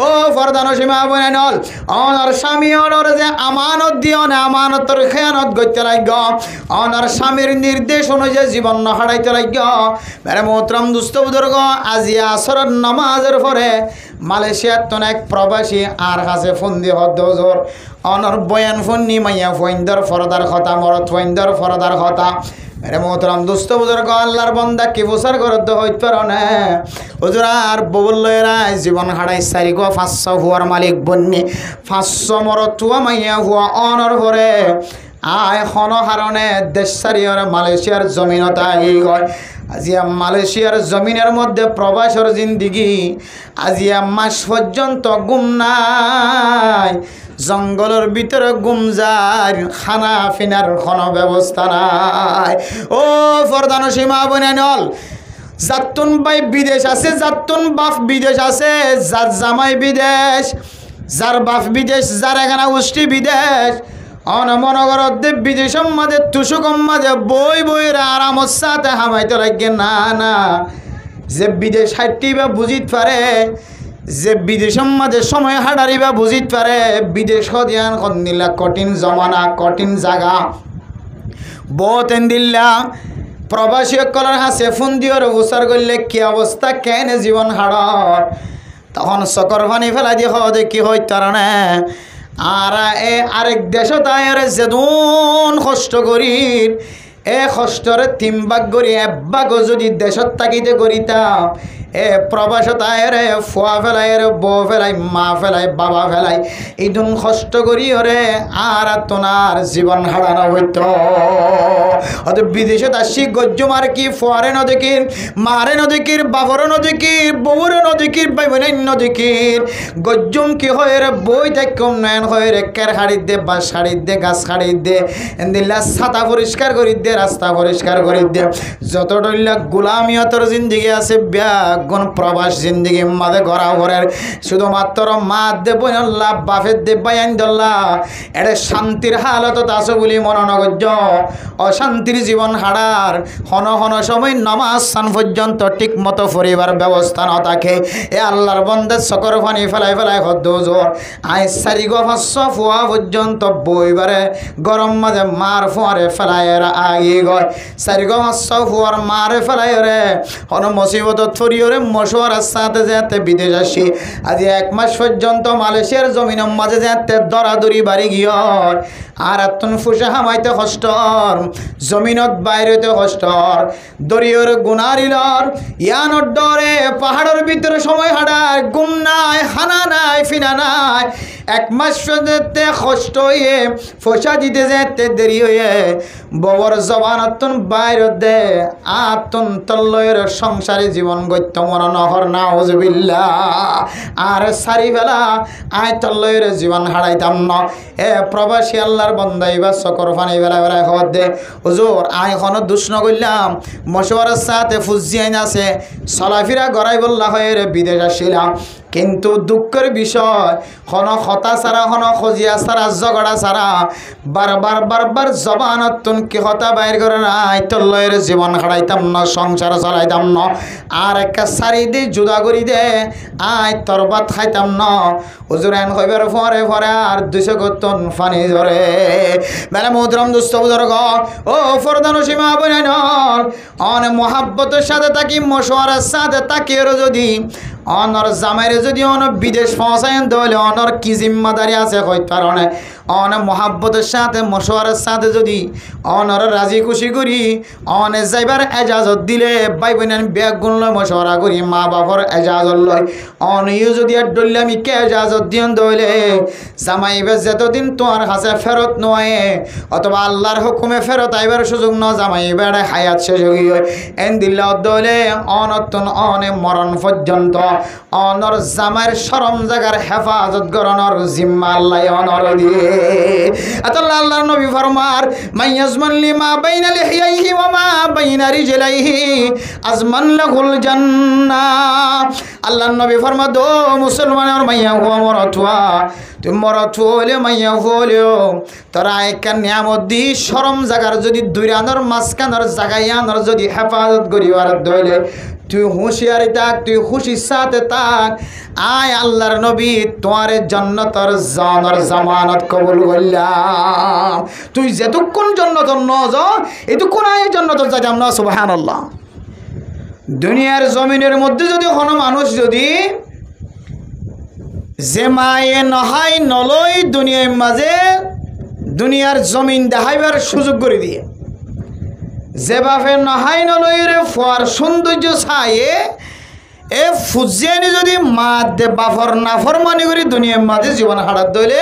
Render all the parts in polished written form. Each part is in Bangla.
ও ফরদানো সীমা বনানল অনর স্বামী অনর যে আমানত দিও না আমানতর খেয়ানত করতে লাগ অনর স্বামীর নির্দেশ অনুযায়ী জীবন হারাইতে লাগ মেরে মোহতরম দুস্থ বুজুর্গ আজি আসরের নামাজের পরে মালয়েশিয়ার তো এক প্রবাসী আর কাছে ফোন দিয়ে হদ্দোজোর অনর বয়ান ফোন নি মাইয়া ফইন্দর ফরদার কথা মরত ফইন্দর ফরদার কথা মেরে মোহতরম দুস্থ বুজুর্গ আল্লাহর বন্দা কি বছর করতে হইতে পারো না হুজুর আর ববুল্লয়েরা জীবন হারাই 4,500 হুয়ার মালিক বন্নি 500 মরত হুয়া মাইয়া হুয়া অনর ভরে আয় হনহারণে দেশ সারিয়র মালয়েশিয়ার জমিনত আই গয় আজিয়া মালয়েশিয়ার জমিনের মধ্যে প্রবাসর জিন্দিগি আজিয়া মাস পর্যন্ত গুম নাই জঙ্গলের ভিতরে গুম যায় খানা ফিনার কোনো ব্যবস্থা নাই ও ফরদানো সীমা বনানল জাতুন ভাই বিদেশ আছে জাতুন বাপ বিদেশ আছে যার জামাই বিদেশ যার বাপ বিদেশ যার এখানে উষ্টি বিদেশ অনমনগরত দেব বিদেশের মাঝে তুষুকম মাঝে বই বইয়ের আরামত সাথে হামাইতে লাগে না না যে বিদেশ হাঁটি বা বুঝিত পারে যে বিদেশের মাঝে সময় হাঁটারি বা বুঝিত পারে বিদেশ দিয়ান নিলা কঠিন জমানা কঠিন জায়গা বহুত দিল্লা প্রবাসী কলার হাসে ফোন দিয়ে উচার করলে কি অবস্থা কেন জীবন হাড়র তখন চকর পানি ফেলাই দিয়ে হওয়া দেখি হয় তার না আর আরেক দেশ তাই যেদুন কষ্ট করি এ কষ্টরে 3 ভাগ করি 1 ভাগ যদি দেশত থাকিতে করিতাম এ প্রবাস তাই ফুয়া ফেলাই বউ ফেলাই মা ফেলাই বাবা ফেলাই ইদুন কষ্ট করি ওরে আর তোনার জীবন হারানো হইত অত বিদেশে আসি গজ্জমার কি ফুয়ারে নদীকির মারে নদীকির বাবরে নদীকির বউরে নদীকির বাইবনে নদীকির গজ্জম কি হয় রে বই দেখম নয়ন হয় রে কের হাড়ি দে বা শাড়ি দে গাছ হাড়ি দে দিল্লা ছাতা পরিষ্কার করি দে রাস্তা পরিষ্কার করি দে যত ডইলা গোলামিয়তর জিন্দিগি আছে ব্যাগুন প্রবাস জিন্দিগি মাঝে গড়া ঘরের শুধুমাত্র মা দে বইনল্লা বাপের দে বাইন দল্লা এটা শান্তির হালত আছে বলি মনে নগজ্য অশান্তির জীবন হারার হন হন সময় নামাজ সান পর্যন্ত ঠিক মতো পরিবার ব্যবস্থা না থাকে এ আল্লাহর বন্দে চকর পানি ফেলাই ফেলাই হদ্দোজোর আই 4,500 ফুয়া পর্যন্ত বইবারে গরম মাঝে মার ফুয়ারে ফেলাই আগে গয় 4,500 ফুয়ার মারে ফেলাই রে হন মুসিবত থরিয়রে মশওয়ারার সাথে যেতে বিদেশ আসি আজ 1 মাস পর্যন্ত মালয়েশিয়ার জমিনের মাঝে যেতে দরাদরি বাড়ি গিয়ে আর এতন ফুসে হামাইতে কষ্টর জমিনত বাইরেতে কষ্টর দরিয়র গুনারিলর ইয়ানোর ডরে পাহাড়ের ভিতরে সময় হাঁটার গুম নাই হানা নাই ফিনা নাই 1 মাস পর্যন্ত কষ্ট হয়ে ফসা দিতে যেতে দেরি হয়ে ববর জবানতন বাইরে দে আতন তল্লয়ের সংসারে জীবন গত্য মন নহর নাউজুবিল্লাহ আর সারি বেলা আয় তল্লয়ের জীবন হারাইতাম না এ প্রবাসী আল্লাহর বন্দাই বা চকর ফানি বেলা বেলা খবর দে হুজুর আয় এখনো দুষ্ণ করলাম মশওয়ারার সাথে ফুজি আইন আছে চলাফেরা গড়াই বললা হয়ে বিদেশ আসছিলাম কিন্তু দুঃখের বিষয় হন হতা ছাড়া হন খজিয়া ছাড়া জগড়া ছাড়া বারবার বারবার জবানতন কি হতা বাইর করে নাই তল্লয়ের জীবন হারাইতাম না সংসার চালাইতাম না আর একটা সারি দি জুদা করি দে আয় তরবাত খাইতাম না হুজুর এন হইবার পরে পরে আর 200 গতন ফানি ধরে মেলা মুদ্রম দুস্থ বুজুর্গ ও ফরদানো সীমা বনাইন অনে মহাব্বতের সাথে তাকি মশওয়ারার সাথে তাকিয়ে যদি অনর জামাইরে যদি অন বিদেশ পৌঁছায় তাহলে অনর কি জিম্মাদারি আছে হইতে পারে অন মহাব্বতের সাথে মশওয়ারার সাথে যদি অনর রাজি খুশি করি অনে যাইবার এজাজত দিলে ভাই বোনের ব্যাগ গুণ লয় মশওয়ারা করি মা বাবার এজাজত লয় অনিও যদি আর ডললে আমি কে এজাজত দিন দইলে জামাইবে যতদিন তোমার কাছে ফেরত নয় অথবা আল্লাহর হুকুমে ফেরত আইবার সুযোগ ন জামাইবে হায়াত শেষ হয়ে এন দিল্লা দইলে অনতন অনে মরণ পর্যন্ত অনর জামাইয়ের শরম জাগার হেফাজত গরনর জিম্মা আল্লাহ অনর দিয়ে আল্লাহ আল্লাহর নবী ফরমার মাইয়াজমান লিমা বাইনা লিহিয়াইহি ওয়া মা বাইনা রিজলাইহি আজমান লাহুল জান্নাহ আল্লাহর নবী ফরমা দো মুসলমানের মাইয়া হুয়া মরতুয়া তুমি মরতু হলে মাইয়া হলেও তারা একটা নিয়ামত দি শরম জাগার যদি দুই রানোর মাঝখানোর জাগাই আনোর যদি হেফাজত করিবার দইলে তুই হুঁশিয়ারি থাক, তুই খুশির সাথে থাক। আয় আল্লাহর নবী তোমার জান্নাতের জানার জামানত কবুল করলাম। তুই যেতক্ষণ জান্নাতের ন যাও এতক্ষণ আয় জান্নাতের যাইতাম না। সুবহানাল্লাহ। দুনিয়ার জমিনের মধ্যে যদি কোনো মানুষ যদি যে মায়ে নহাই নলই দুনিয়ার মাঝে দুনিয়ার জমিন দেখাইবার সুযোগ করে দিয়ে, যে বাপে নহাই নলইরে ফোয়ার সৌন্দর্য ছায়ে এ ফুজিয়ানি যদি মা দে বাফর নাফরমানি করে দুনিয়ার মাঝে জীবন হারাত দইলে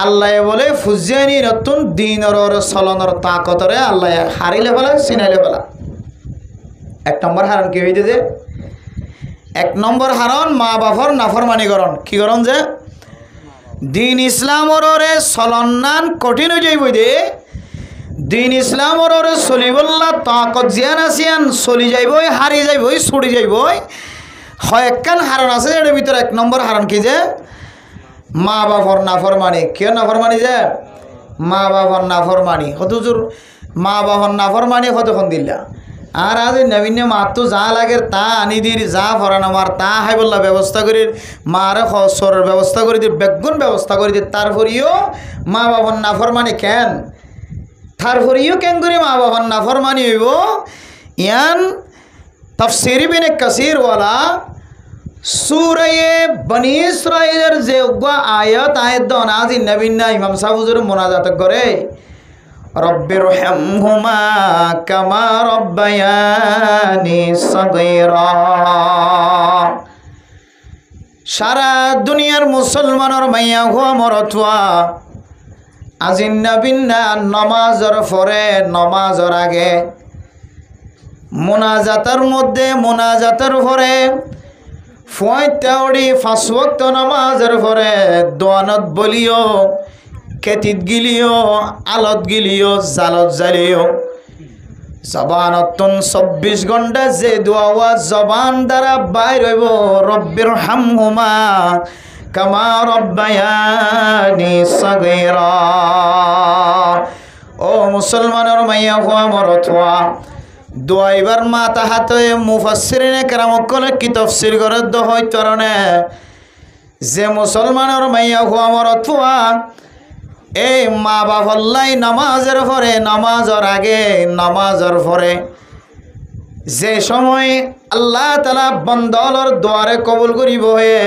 আল্লাহ বলে ফুজিয়ানি নতুন দিনর চলনের তাকতরে আল্লাহ হারিলে ফেলা চিনাইলে ফেলা। এক নম্বর হারণ কি হইতে যে এক নম্বর হারণ মা বাপর নাফরমানি করণ কি করণ যে দিন ইসলামর চলনান কঠিন হয়ে যাইব দে দিন ইসলামর চলিবল্লা তাকত জিয়ান আসিয়ান চলি যাইবই হারি যাইবই ছুটি যাইবই হয়েকান হারণ আছে এর ভিতরে এক নম্বর হারণ কি যে মা বাপর নাফরমানি। কেউ নাফরমানি যে মা বাপর নাফরমানি হতুজুর মা বাপর নাফরমানি কতক্ষণ দিলা আর আজ নবীন মাতো যা লাগে তা আনি দির যা ফরান আমার তা হাই বললা ব্যবস্থা করি মার সরের ব্যবস্থা করে দির বেগুন ব্যবস্থা করে দির তারপরেও মা বাবার নাফরমানি কেন তারপরেও কেন করি মা বাবার নাফরমানি হইব ইয়ান তাফসীর ইবনে কাসির ওয়ালা সূরা বনী ইসরাঈলের যে আয়াত দন আজ নবীন ইমাম সাহেব হুজুর মুনাজাত করে রব্বিরহামহুমা কামা রব্বায়ানি সগীরা। সারা দুনিয়ার মুসলমানের মাইয়া হুয়া মরতুয়া আজি নবীনা নমাজর পরে নমাজর আগে মুনাজাতের মধ্যে মুনাজাতের পরে ফয়তাওড়ি পাঁচ ওয়াক্ত নামাজের পরে দোয়ানত বলিও কেতিত গিলিও আলত গিলিও জালত জালিও জবানতন 24 ঘন্টা যে দোয়া জবান দ্বারা বাইর হইব রব্বিরহামহুমা কামা রব্বায়ানি সগীরা। ও মুসলমানের মাইয়া হুয়া মরতুয়া দোয়াইবার মাতা হাতে মুফাসসিরিনে কেরামকলে কি তাফসীর করে দহই তরণে যে মুসলমানের মাইয়া হুয়া মরতুয়া এই মা বাপল্লাই নামাজের পরে নামাজের আগে নামাজের পরে যে সময় আল্লাহ তাআলা বন্দলর দোয়ারে কবুল করিব হে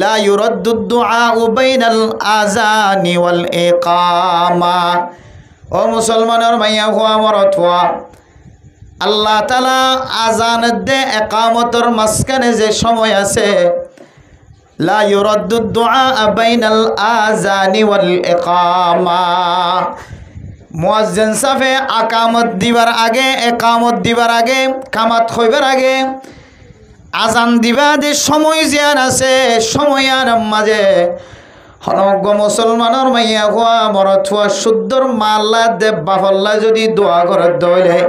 লা ইউরাদ্দু দুআউ বাইনাল আযানি ওয়াল ইকামা। ও মুসলমানের মাইয়া হুয়া মরতুয়া আল্লাহ তাআলা আযান দে ইকামতের মাঝখানে যে সময় আছে লা ইউরাদ্দু দুআ বাইনাল আযানি ওয়াল ইকামা। মুয়াজ্জিন সাফে আকামত দিবার আগে ইকামত দিবার আগে কামাত হইবার আগে আজান দিবা যে সময় জিয়ান আছে সময়ার মাঝে হনজ্ঞ মুসলমানের মাইয়া হুয়া মরথুয়া শুদ্ধর মাল্লা দেব বাফল্লা যদি দোয়া করে দইলে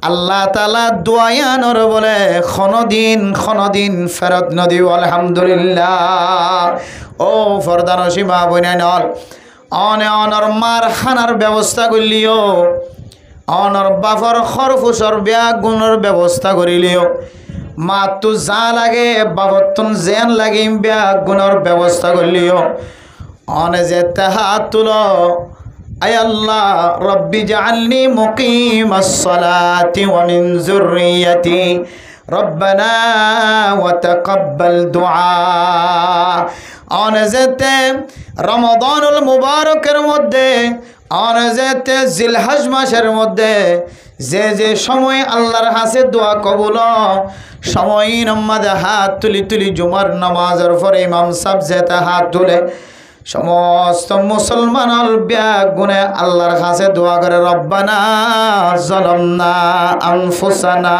আল্লাহ তাআলা দোয়ায়ানর বলে খনদিন ফেরত নদী আলহামদুলিল্লাহ। ও ফরদানসী মা বইনাইনল অনে অনর মার খানার ব্যবস্থা করলিও অনর বাফর খরফুসর বেয়া গুণর ব্যবস্থা করিলিও মা তো যা লাগে বাবতন জেন লাগে বেয়া গুণর ব্যবস্থা করলিও অনে যে হাত তুলো আয় আল্লাহ রব্বি জাআলনি মুকিমাস সালাতি ওয়া মিন যুররিয়াতি রব্বানা ওয়া তাকাব্বাল দুআ। অনজেতে রমাদানুল মুবারকের মধ্যে অনজেতে জিলহজ মাসের মধ্যে যে যে সময় আল্লাহর কাছে দোয়া কবুল সময় নমাজে হাত তুলি জুমার নামাজের পরে ইমাম সাহেব যেতে হাত তুলে সমস্ত মুসলমান ব্যাগ গুনে আল্লাহর কাছে দোয়া করে রব্বানা যালামনা আনফুসানা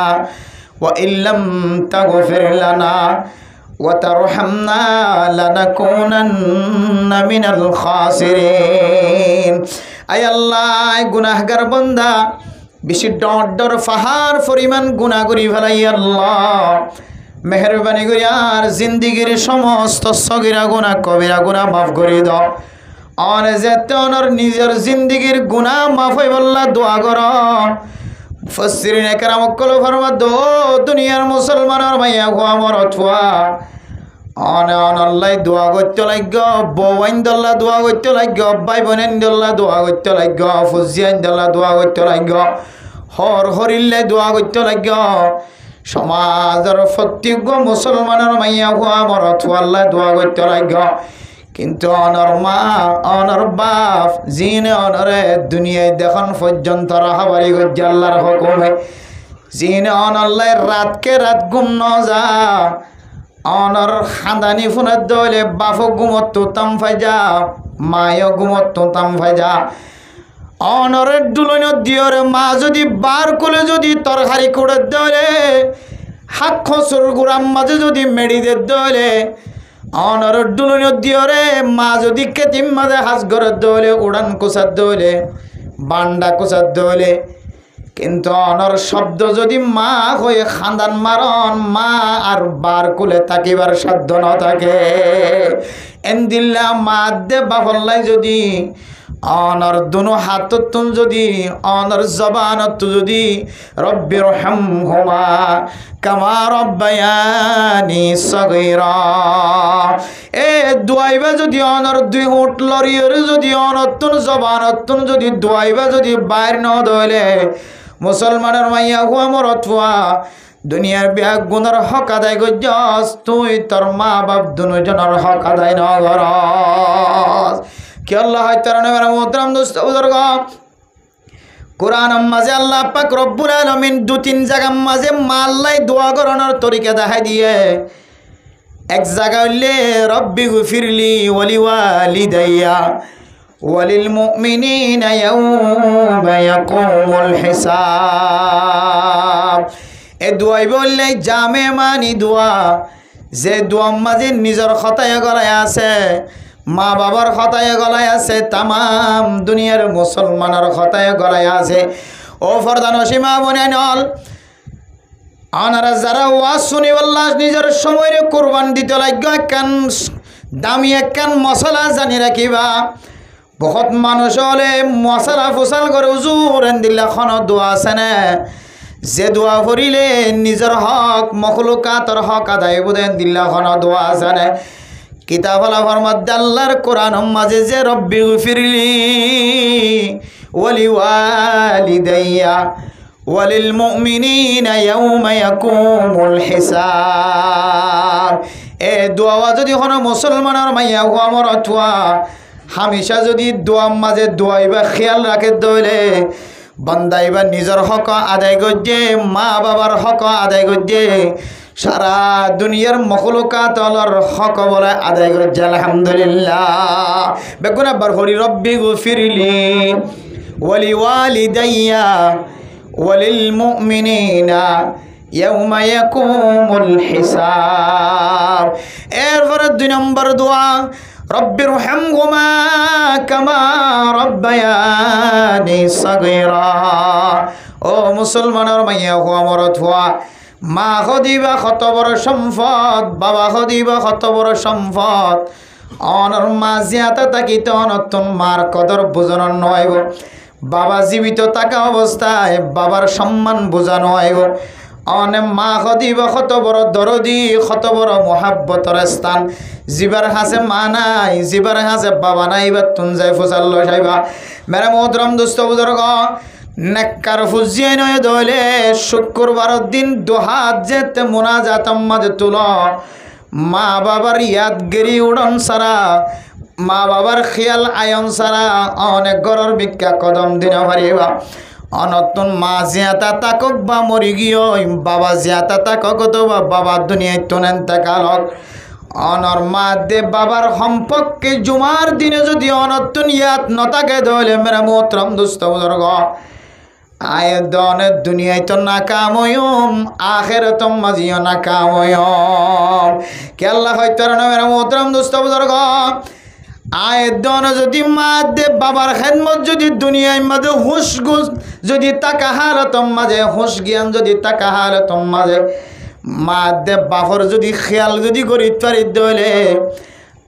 ওয়া ইল্লাম তাগফির লানা ওয়া তারহামনা লানাকুনান্না মিনাল খাসিরিন। আয় আল্লাহ গুনাহগার বান্দা বেশি ডর ফাহার পরিমাণ গুনাহ করি ফেলাই আল্লাহ মেহরবানি করি আর জিন্দিগির সমস্ত সগীরা গুনাহ কবিরা গুনাহ মাফ করে দাও। অনে যেতে অনর নিজের জিন্দিগির গুনাহ মাফ হই বল্লা দোয়া কর মুফাসসিরিন একরাম কল ফরমাদ দুনিয়ার মুসলমানের মাইয়া গো আমার অথবা অনলাই দোয়া করতে লাগ বউয়াইন দল্লা দোয়া করতে লাগ ভাই বোনেন দল্লা দোয়া করতে লাগ ফুজিয়াইন দল্লা দোয়া করতে লাগ হর হরিল্লে দোয়া করতে লাগ সমাজের প্রত্যেক মুসলমানের মাইয়া গো আমার অথবা আল্লাহ দোয়া করতে লাগ কিন্তু অনর মা অনর বাপ জিনে অনরে দুনিয়ায় দেখুন পর্যন্ত রাহাবারি গজ্জা আল্লাহর হুকুমে জিনে অনল্লাহ রাতকে রাত ঘুম ন যা অনর খানদানি ফোনের দলে বাপ ঘুমত তুতাম ফাইজা মায়ও ঘুমত তুতাম ফাইজা অনরের দুলন দিয়রে মা যদি বার কোলে যদি তরকারি করে দলে হাত খসর গুড়াম মাঝে যদি মেডিদের দলে অনরের দুলন দিয়রে মা যদি কেতিম মাঝে হাস ঘরের দলে উড়ান কোষার দলে বান্ডা কোষার দলে কিন্তু অনর শব্দ যদি মা হয়ে খান্দান মারন মা আর বার কুলে থাকিবার সাধ্য ন থাকে এন্দিল্লা মা দে বাফল্লাই যদি অনর দুনো হাতত যদি অনর জবানত যদি রব্বির হামহুমা কামা রব্বায়ানি সগীরা এ দুয়াইবা যদি অনর দুই হোট লরিয়র যদি অনতুন জবানতুন যদি দুয়াইবা যদি বাইর ন দলে মুসলমানের মাইয়া হুয়া মরতুয়া দুনিয়ার বিয়া গুণের হক আদায় গজ্জস তুই তোর মা বাপ দুজনের হক আদায় ন করস কি আল্লাহ তাআলা মেরা মোহতারাম দোস্ত বুজুর্গ কোরআন মাঝে আল্লাহ পাক রব্বুল আলামিন দু তিন জায়গা মাঝে মাল্লাই দোয়া করানোর তরিকা দেখাই দিয়ে এক জায়গা হইলে রব্বি গফিরলি ওয়ালি ওয়ালিদাইয়া ওয়ালিল মুমিনিনা ইয়াউমা ইয়াকুমুল হিসাব এ দোয়াই বললে জামে মানি দোয়া যে দোয়া মাঝে নিজের খতায় গলায় আছে মা বাবার খতায় গলায় আছে তামাম দুনিয়ার মুসলমানের খতায় গলায় আছে ও ফরদান সীমা বনে নল আনারা যারা ওয়াজ শুনি আল্লাহ নিজের সময়ের কুরবান দিতে লাগবে একখান দামি একখান মশলা জানি রাখিবা বহুত মানুষ হলে মশলা ফসল করে হুজুর এন্দিল্লা খন দোয়া আছে না যে দোয়া করিলে নিজের হক মখলুকাতর হক আদায় বোধেন দিল্লা খন দোয়া আছে না কিতাব ফরমাদ আল্লাহর কোরআন মাঝে যে রব্বি গফিরলি ওয়ালি ওয়ালিদাইয়া ওয়ালিল মুমিনিনা ইয়াউমা ইয়াকুমুল হিসাব এ দোয়া যদি কোনো মুসলমানের মাইয়া ও আমার অথবা হামেশা যদি দোয়া মাঝে দোয়াইবা খেয়াল রাখে দইলে বান্দাইবা নিজের হক আদায় করছে মা বাবার হক আদায় করছে সারা দুনিয়ার মখলুকাত আল্লাহর হক বলে আদায় করছে আলহামদুলিল্লাহ বেগুন আবার হরি রব্বি গফিরলি ওয়ালি ওয়ালিদাইয়া ওয়ালিল মুমিনিনা ইয়াউমা ইয়াকুমুল হিসাব এরপরে দুই নম্বর দোয়া রব্বির হামহুমা কামা রব্বায়ানি সগীরা ও মুসলমানের মাইয়া হো আমার অথবা মা হদিবা কত বড় সম্পদ বাবা হদিবা কত বড় সম্পদ অনর মা জিয়াতা তাকিতে অনতন মার কদর বোঝানো নয় বাবা জীবিত থাকা অবস্থায় বাবার সম্মান বোঝানো হয় অনে মা হদিবা কত বড় দরদি কত বড় মোহাব্বতর স্থান জিবার হাসে মা নাই জিবার হাসে বাবা নাই বা তুন যাই ফুসাল্লো সাইবা মেরা মোহতরম দোস্ত বুজুর্গ নেককার ফুজিয়ে নয় দলে শুক্রবারের দিন দুহাত যেতে মোনাজাত মাঝে তুল মা বাবার ইয়াদগিরি উড়ন সারা মা বাবার খেয়াল আয়ন সারা অনেক গরর ভিক্ষা কদম দিন হারিবা অনতুন মা জিয়াতা তাকক বা মরি গিয়ে বাবা জিয়াতা তাকক তো বাবা দুনিয়ায় তোনেন তাকালক অনর মা দে বাবার সম্পর্কে জুমার দিনে যদি অনতুন ইয়াত নতাকে ধরলে মেরা মোহতরম দুস্থ বুজুর্গ আয় দনে দুনিয়ায় তো নাকাময়ম আখিরাতম মাজিও নাকাময়ম কে আল্লাহ হয়তো মেরা মোহতরম দুস্থ বুজুর্গ আয় দন যদি মা দে বাবার খেদমত যদি দুনিয়ায় মাঝে হুশ গুস যদি তাকা হালতম মাঝে হুশ জ্ঞান যদি তাকা হালতম মাঝে মা দে বাপর যদি খেয়াল যদি করি পারি দলে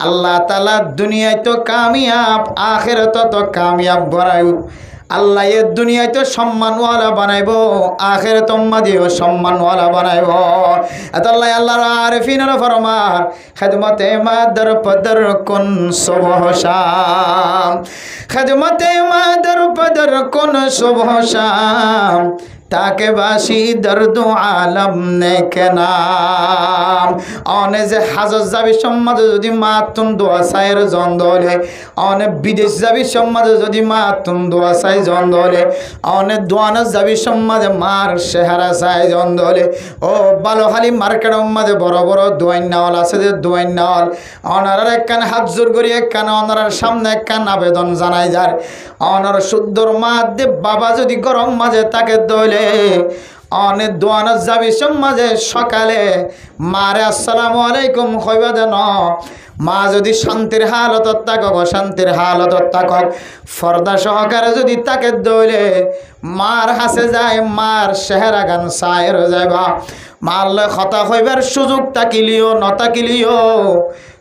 আল্লাহ তাআলা দুনিয়ায় তো কামিয়াব আখিরাত তো কামিয়াব বড়াই আল্লাহ এ দুনিয়ায় তো সম্মানওয়ালা বানাইব, আখিরাত উম্মতিও সম্মানওয়ালা বানাইব। আল্লাহ আল্লাহর আরিফিনের ফরমান খিদমতে মাদার পদর কুন সুবহ শাম, খিদমতে মাদার পদর কুন সুবহ শাম, তাকে বাসি দর্দ আলম নেকে নাম। অনে যে হাজত যাবি সম্মাদে যদি মাতুন দোয়া চাইয়ের জন্দলে, অনে বিদেশ যাবি সম্মাদে যদি মাতুন দোয়া চাই জন্দলে, অনে দোয়ানা যাবি সম্মাদে মার চেহারা চাই জন্দলে। ও বালোখালি মার্কেট মাঝে বড় বড় দোয়াইন নাওয়াল আছে যে দোয়াইন নাওয়াল, অনারার একখান হাত জোর করি একখান অনারার সামনে একখান আবেদন জানাই যার। অনার শুদ্ধর মাধ্যে বাবা যদি গরম মাঝে তাকে দইলে অনেক দোয়ানত যাবি মাঝে সকালে মারে আসসালামু আলাইকুম কইবা দেন। মা যদি শান্তির হালতত থাকক, অশান্তির হালতত থাকক, ফর্দা সহকারে যদি তাকে দইলে মার হাসে যায়, মার চেহারা গান চায়ের যাইবা। মারলে কথা হইবার সুযোগ তাকিলিও নতাকিলিও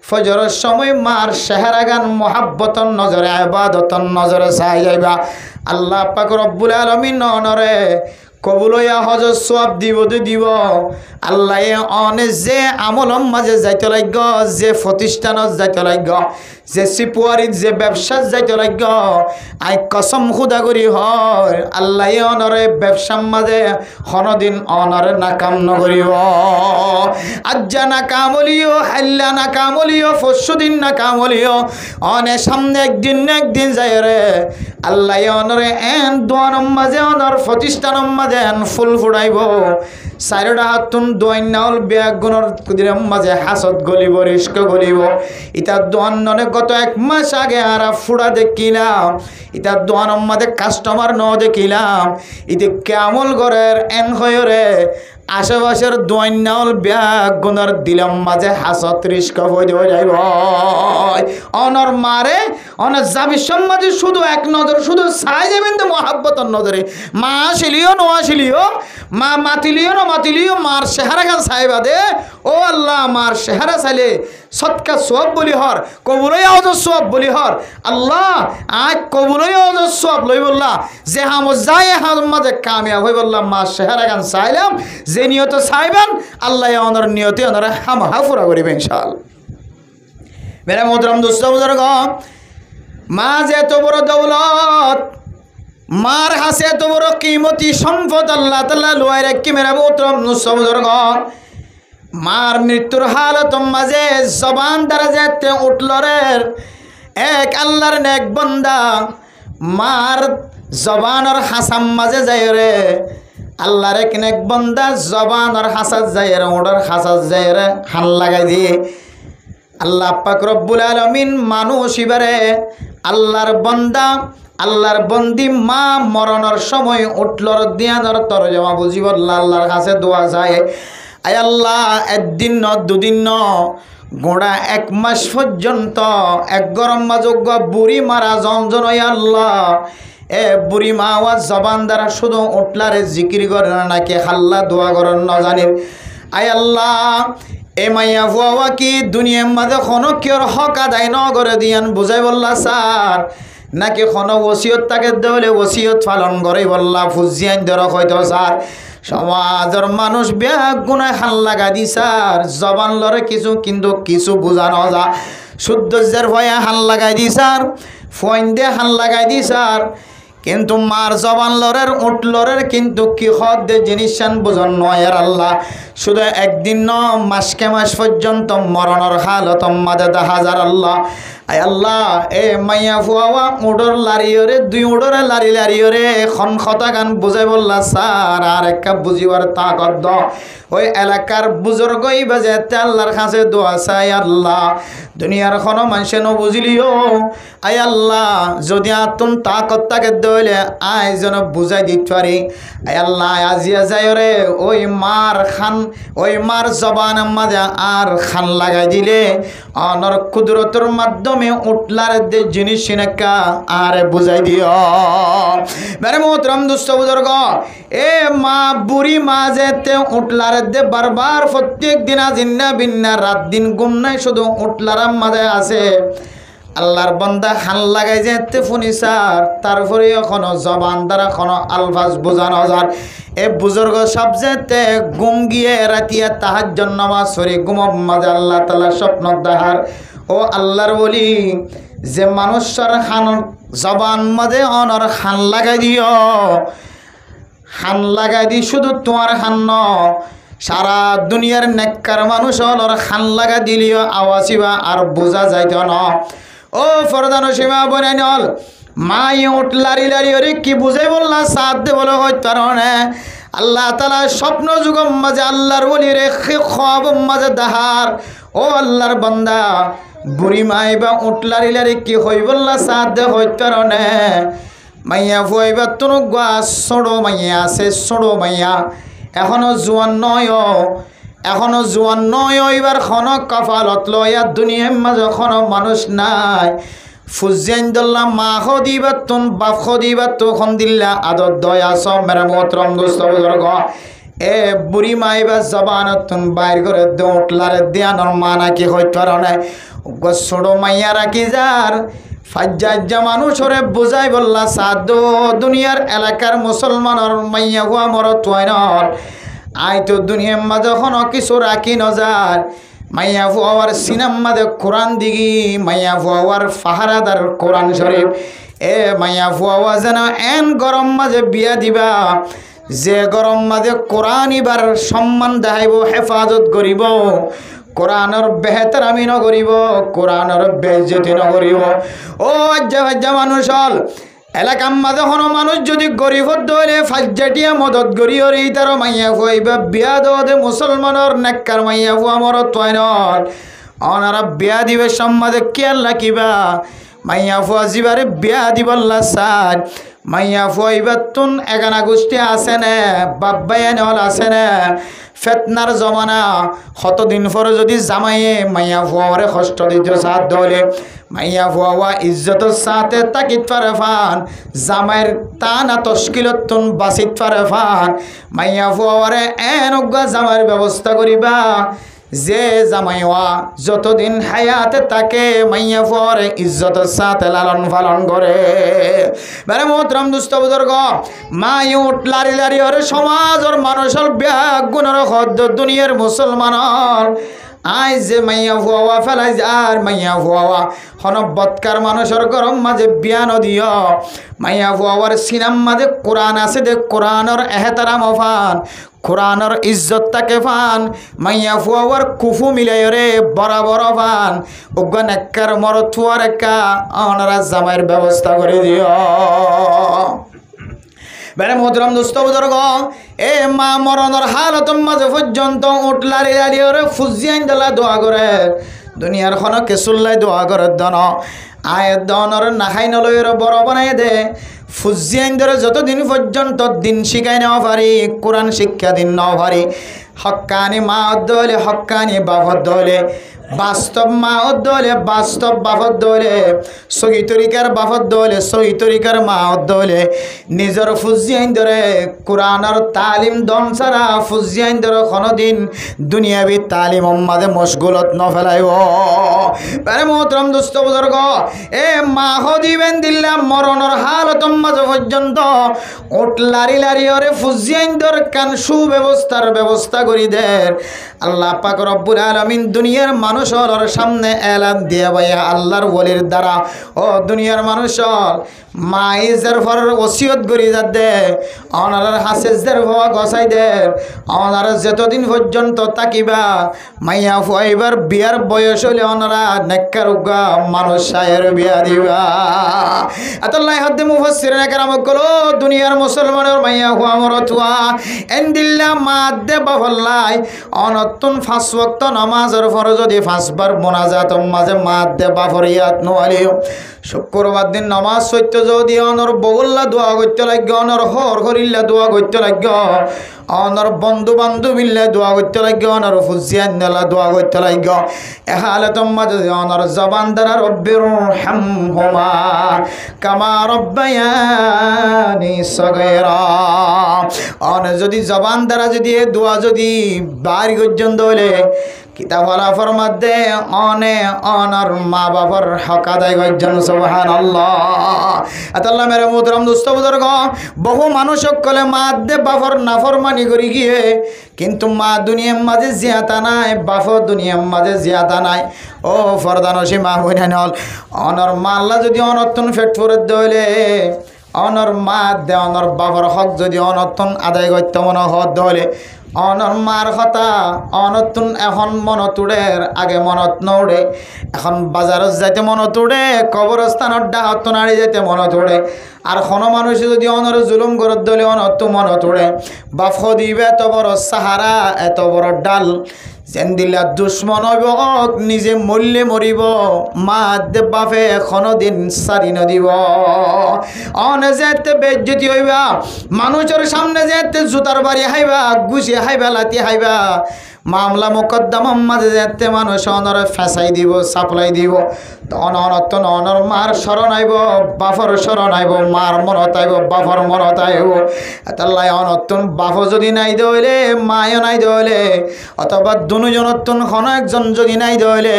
ফজরের সময় মার চেহারা গান মোহাব্বতন নজরে ইবাদতন নজরে চাই যাইবা। আল্লাহ পাক রব্বুল আলামিন নরে কবুলয়া হজর সওয়াব দিব দিব। আল্লাহ অনে যে আমলম মাঝে যাইতে লাগ, যে প্রতিষ্ঠানত যাইতে লাগ, যে সিপুয়ারিত যে ব্যবসাত যাইতে লাগ, আই কসম খুদা করি হয় আল্লাহ অনরে ব্যবসার মাঝে হনদিন অনরে নাকাম নগরিব। আজ্জা নাকামলিও, হাল্লা নাকামলিও, পরশুদিন নাকামলিও, অনে সামনে একদিন না একদিন যায় রে আল্লাহ অনরে এন দোয়ানম মাঝে অনর প্রতিষ্ঠানম মাঝে ফুল ফুটাইব। চারিটা হাতুন দোয়াইন নাওল বেয়াগ গুণর দিনের মাঝে হাসত গলিব, রিস্ক গলিব। ইতার দোয়ান ননে গত 1 মাস আগে আর ফুড়া দেখিলাম, ইতার দোয়ানের মাঝে কাস্টমার ন দেখিলাম। ইতে কেমল ঘরের এন হয়রে আশেপাশের দোয়াইন নাওল বেয়াগ গুণর দিলাম মাঝে হাসত রিস্ক হয়ে যাইব। অনর মারে অনার যাবি সম্মাদে শুধু এক নজর শুধু চাই যাবেন তো মহাব্বতর নজরে। মা আসিলিও ন আসিলিও, মা মাতিলিও ন মাতিলিও, মার চেহারা গান চাইবা দে। ও আল্লাহ মার চেহারা চাইলে সৎকা সব বলি হর, কবুলই অজর সব বলি হর। আল্লাহ আজ কবুলই অজর সব লই বললা যে হাম যায় হাম মাঝে কামিয়া হই বললাম মার চেহারা গান চাইলাম। যে নিয়ত চাইবেন আল্লাহ অনর নিয়তে অনরা হাম হাফুরা করিবে ইনশাআল্লাহ। মেরা মোহতরম দোস্ত বুজুর্গ, মা যে এত বড় দৌলত, মার হাসে এত বড় কিমতি সম্পদ আল্লাহ তাআলা লুয়াই রাখি। মেরা মোহতরম দোস্ত বুজুর্গ, মার মৃত্যুর হালত মাঝে জবান দ্বারা যেতে উঠলরের এক আল্লাহর নেক বন্দা মার জবানর হাসাম মাঝে যায় রে আল্লাহর এক নেক বন্দা জবানর হাসাত যায় রে ওডর হাসাত যায় রে হান লাগাই দিয়ে। আল্লাহ পাক রব্বুল আলামিন মানুষ ইবারে আল্লাহর বন্দা আল্লাহর বন্দি মা মরণের সময় উঠলর দিয়ানর তরজমা বুঝিব আল্লাহর কাছে দোয়া যায়। আয় আল্লাহ একদিন ন দুদিন ন গোড়া 1 মাস পর্যন্ত এক গরম মাযোগ্য বুড়ি মারা জনজন আল্লাহ এ বুড়ি মা আওয়াজ জবান দ্বারা শুধু উঠলারে জিকির করে নাকি হাল্লা দোয়া করেন ন জানির। আয় আল্লাহ এ মাইয়া ফুয়া কি দুনিয়ার মাঝে কোনো কিয়র হক আদায় ন করে দিয়ান বুঝাই বললা স্যার, নাকি কোনো ওসিয়ত তাকে দেওয়ালে ওসিয়ত পালন করে বললা ফুজিয়ান ধরক হয়তো স্যার। সমাজের মানুষ ব্যাগ গুনায় হাল লাগা দি স্যার, জবান লড়ে কিছু কিন্তু কিছু বোঝানো যা শুদ্ধের ভয়ে হাল লাগাই দি স্যার, ফোন দিয়ে হাল লাগাই দি স্যার। কিন্তু মার জবান লড়ের উঠ লড়ের কিন্তু কি হদ জিনিস বোঝন নয় আর আল্লাহ শুধু একদিন ন মাসকে মাস পর্যন্ত মরণের হালত মাঝে দেখা যার আল্লাহ। আয় আল্লাহ এ মাইয়া ফুয়া উডর লারিয়রে 2 উডরে লারি লারিয়রে খন কথা গান বুঝাই বললা স্যার আর একটা বুঝিবার তাকত দ। ওই এলাকার বুজুর্গই বাজে আল্লাহর কাছে দোয়া চাই আল্লাহ দুনিয়ার কোনো মানুষে ন বুঝলিও। আয় আল্লাহ যদি আতুন তাকত তাকে দইলে আয় যেন বুঝাই দিতে পারি। আয় আল্লাহ আজিয়া যায় রে ওই মার খান ওই মার জবান মাঝে আর খান লাগাই দিলে অনর কুদরতের মাধ্যমে উঠলার দে জিনিস নাকা আর বুঝাই দিও। মেরে মোহতরম দুস্থ বুজুর্গ, এ মা বুড়ি মা যেতে উঠলার দে বারবার প্রত্যেক দিন জিন্না বিন্না রাত দিন গুম নাই শুধু উঠলার মাঝে আছে। আল্লাহর বান্দা হান লাগাই যেতে ফুনিসার তারপরে এখনো জবান দ্বারা এখনো আলফাজ বোঝানো যার এ বুজুর্গ সব যেতে ঘুম গিয়ে রাতিয়া তাহাজ্জুদ নামাজ পড়ে ঘুমব মাঝে আল্লাহ তাআলা স্বপ্ন দেখার ও আল্লাহর বলি যে মানুষের হান জবান মাঝে অনর হান লাগাই দিও হান লাগাই দি শুধু তোমার হান ন সারা দুনিয়ার নেককার মানুষ হলর হান লাগা দিলিও আওয়াজিবা আর বোঝা যাইত না ও ফরদানো সীমা বনাই নল মাই উঠ লারি লারি ওরে কি বুঝাই বললা সাথ দে বলো হইতারণে আল্লাহ তাআলা স্বপ্ন যুগম মাঝে আল্লাহর ওলি রে খাব মাঝে দাহার ও আল্লাহর বান্দা বুড়ি মাই বা উঠ লারি লারি কি হই বললা সাথ দে হইতারণে মাইয়া ফুয়াইবা তুনু গোয়া ছোড়ো মাইয়া আছে ছোড়ো মাইয়া এখনো জোয়ান নয় এবার খন কপালত লয়া দুনিয়ার মাঝে কোনো মানুষ নাই ফুজিয়ান দল্লা মা খদিবা তুন বাপ খদিবা তো খন দিল্লা আদর দয়া সব মেরা মোহতরম দোস্ত বুজুর্গ এ বুড়ি মাইবা জবানত তুন বাইর করে দোটলারে দিয়ানোর মা নাকি হইতে পারো না ছোড়ো মাইয়া রাখি যার ফাজ্জা মানুষরে বুঝাই বললা সাদো দুনিয়ার এলাকার মুসলমানের মাইয়া হুয়া মরত হয় না আই তো দুনিয়ার মাঝে কোনো কিছু রাখি নজার মাইয়া ফুয়ার সিনেম মাঝে কোরআন দিগি মাইয়া ফুয়ার ফাহারাদার কোরআন শরীফ এ মাইয়া ফুয়া যেন এন গরম মাঝে বিয়া দিবা যে গরম মাঝে কোরআন এবার সম্মান দেখাইব হেফাজত করিব কোরআনের বেহতর আমি নকরিব কোরআনের বেইজ্জতি নকরিব ও আজ্জা মানুষ হল এলাকার মাঝে কোনো মানুষ যদি গরিব হলে ফাজ্জাটিয়া মদত করি ওরে তার মাইয়া ফুয়াইবা বিয়া দে মুসলমানের নেককার মাইয়া ফুয়া মরত হয় নল অনারা বিয়া দিবে সম্মাদে কেয়ার রাখিবা মাইয়া ফুয়া জিবারে বিয়া দিবল্লা সার মাইয়া ফুয়াইবা তুন এগানা গোষ্ঠী আছে নে বাব্বাই নল আছে নে ফেতনার জমানা কতদিন পরে যদি জামাইয়ে মাইয়া ফুয়ারে কষ্ট দিত সাথ ধরে মাইয়া ফুয়া ইজ্জতের সাথে তাকিত পারে ফান জামাইয়ের টানা তস্কিলত তুন বাঁচিত পারে ফান মাইয়া ফুয়ারে এনগা জামাইয়ের ব্যবস্থা করিবা যে জামাইওয়া যতদিন হায়াতে তাকে মাইয়া ফুয়ারে ইজ্জতের সাথে লালন পালন করে বেরে মোহতরম দুস্থ বুজুর্গ মাই উঠ লারি লারি ওরে সমাজর মানুষের ব্যাগ গুণের হদ্দ দুনিয়ার মুসলমানের আই যে মাইয়া ফুয়া ফেলাই আর মাইয়া ফুয়া হন বৎকার মানুষের গরম মাঝে বিয়া নদিও মাইয়া ফুয়ার সিনাম মাঝে কোরআন আছে দে কোরআনের এহতারাম ফান কোরআনের ইজ্জত তাকে ফান মাইয়া ফুয়ার কুফু মিলাই রে বরাবর ফান উগান একার মরথুয়ার একা অনারা জামাইয়ের ব্যবস্থা করে দিও বেড়ে মোহতরম দোস্ত বুজুর্গ এ মা মরণের হালত মাঝে পর্যন্ত উঠ লারি লারি ওরে ফুজিয়ান দিলা দোয়া করে দুনিয়ার খন কেসুল্লাই দোয়া করে দন আয়ের দনর নাখাই নলই বড় বানাই দে ফুজিয়ান ধরে যতদিন পর্যন্ত দিন শিখাই নেওয়া পারি কোরআন শিক্ষা দিন নেওয়া পারি হক্কানি মা হলে হক্কানি বাপ হলে বাস্তব মা হলে বাস্তব বাপ হলে সহি তরিকার বাপ হলে সহি তরিকার মা হলে নিজের ফুজিয়ান ধরে কোরআনের তালিম দন ছাড়া ফুজিয়ান ধরে কোনোদিন দুনিয়াবি তালিম মাঝে মশগুলত নফেলাইব আরে মোহতরম দুস্থ বুজুর্গ এ মা দিবেন দিল্লাম মরণের হালত মাঝে পর্যন্ত ওট লারি লারি ওরে ফুজিয়ান ধরে কান সুব্যবস্থার ব্যবস্থা করি দেন আল্লাহ পাক রব্বুল আলামিন দুনিয়ার মানুষের সামনে এলান দিয়ে ভাইয়া আল্লাহর ওলির দ্বারা ও দুনিয়ার মানুষ মাইজের ফর ওসিয়ত করি যা দে অনার হাসেজদের ভবা গসাই দে অনার যতদিন পর্যন্ত তাকিবা মাইয়া ফুয়াইবার বিয়ার বয়স হলে অনারা নেককার উগা মানুষ সায়ের বিয়া দিবা আতাল্লাহ হাদ্দে মুফাসসিরিন কেরাম কলো দুনিয়ার মুসলমানের মাইয়া ফুয়া মরতুয়া এন্দিল্লা মাদ্দে বাফল্লাই অনতুন 5 ওয়াক্ত নামাজের ফর যদি 5 বার মুনাজাত মাঝে মাদ্দে বাফরিয়াত নোয়ালিও শুক্রবার দিন নামাজ সত্য যদি অনর বগল্লা দোয়া করতে লাগে অনর হর হরিল্লা দোয়া করতে লাগে অনর বন্ধু বান্ধবিল্লা দোয়া করতে লাগে অনর ফুজিয়ান্লা দোয়া করতে লাগে এহালে তোমা যদি অনর জবান দ্বারা রব্বির হামহুমা কামা রব্বায়ানি সগীরা অন যদি জবান দ্বারা যদি দোয়া যদি বাড়ি পর্যন্ত হলে কিতাবলা ফরমাদে অনে অনর মা বাবার হক আদায় করছেন সুবহানাল্লাহ। আল্লাহ মেরে মোহতরম দোস্ত বুজুর্গ, বহু মানুষ কলে মা দে বাফর নাফরমানি করি গিয়ে, কিন্তু মা দুনিয়ার মাঝে জিয়াতা নাই, বাফ দুনিয়ার মাঝে জিয়াতা নাই। ও ফরদানসী মা বইনা হল অনর মা আল্লাহ যদি অনর্তন ফেট ফুরে দইলে অনর মা দে অনর বাবার হক যদি অনর্তন আদায় করতে মনে হত দইলে অনর মার কথা অনতুন এখন মনত উড়ে, আগে মনত নউড়ে। এখন বাজারত যাইতে মনত উড়ে, কবরস্থানত ডাহত নাড়ি যাইতে মনত উড়ে। আর কোনো মানুষে যদি অনর জুলুম করত দলে অনত মনত উড়ে। বাফ দিবে এত বড় সাহারা, এত বড় ডাল, যেন দিলা দুশ্মন হইব নিজে মরলে মরিব, মা দে বাপে এখনো দিন সারি নদিব। অনে যেতে বেজ্জতি হইবা, মানুষের সামনে যেতে জুতার বাড়ি হাইবা, গুছিয়ে হাইবা, লাতি হাইবা, মামলা মোকদ্দমার মাঝে যেতে মানুষ অনর ফেসাই দিব, সাপ্লাই দিব। তখন অনর্তন অনর মার শরণ আইব, বাফর শরণ আইব, মার মনত আইব, বাফর মনত আইব। তাল্লাই অনর্তন বাফ যদি নাই দইলে, মায়ও নাই দইলে, অথবা দুজনতন কোনো একজন যদি নাই দইলে,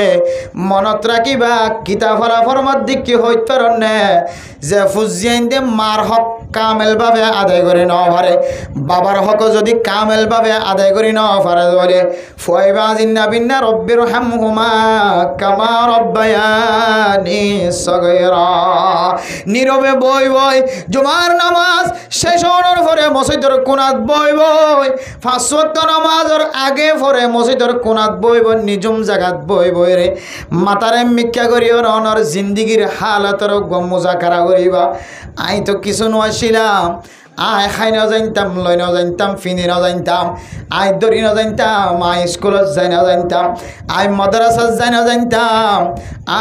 মনত রাখিবা কিতাবলা ফরমার দিক কি হইতে পারে যে ফুজিয়াইন দে মার হক কামেলভাবে আদায় করে নেওয়া পারে, বাবার হক যদি কামেলভাবে আদায় করে নেওয়া পারে বলে ফয়বা জিন্না বিন্না রব্বির হামহুমা কামা রব্বায়ানি সগীরা। নীরবে বই বই জুমার নামাজ শেষ হওয়ার পরে মসজিদের কোণাত বই বই, 5 ওয়াক্ত নামাজের আগে পরে মসজিদের কোণাত বই বই, নিজুম জায়গাত বই বই রে মাতারে মিক্কা করিও অনর জিন্দিগির হালাতর মুজাকারা করিবা। আই তো কিছু নছিলাম, আই খাই ন জানতাম, লই ন জানতাম, ফিনি ন জানতাম, আই দড়ি ন জানতাম, আই স্কুলত যাই ন জানতাম, আই মাদ্রাসাত যাই ন জানতাম।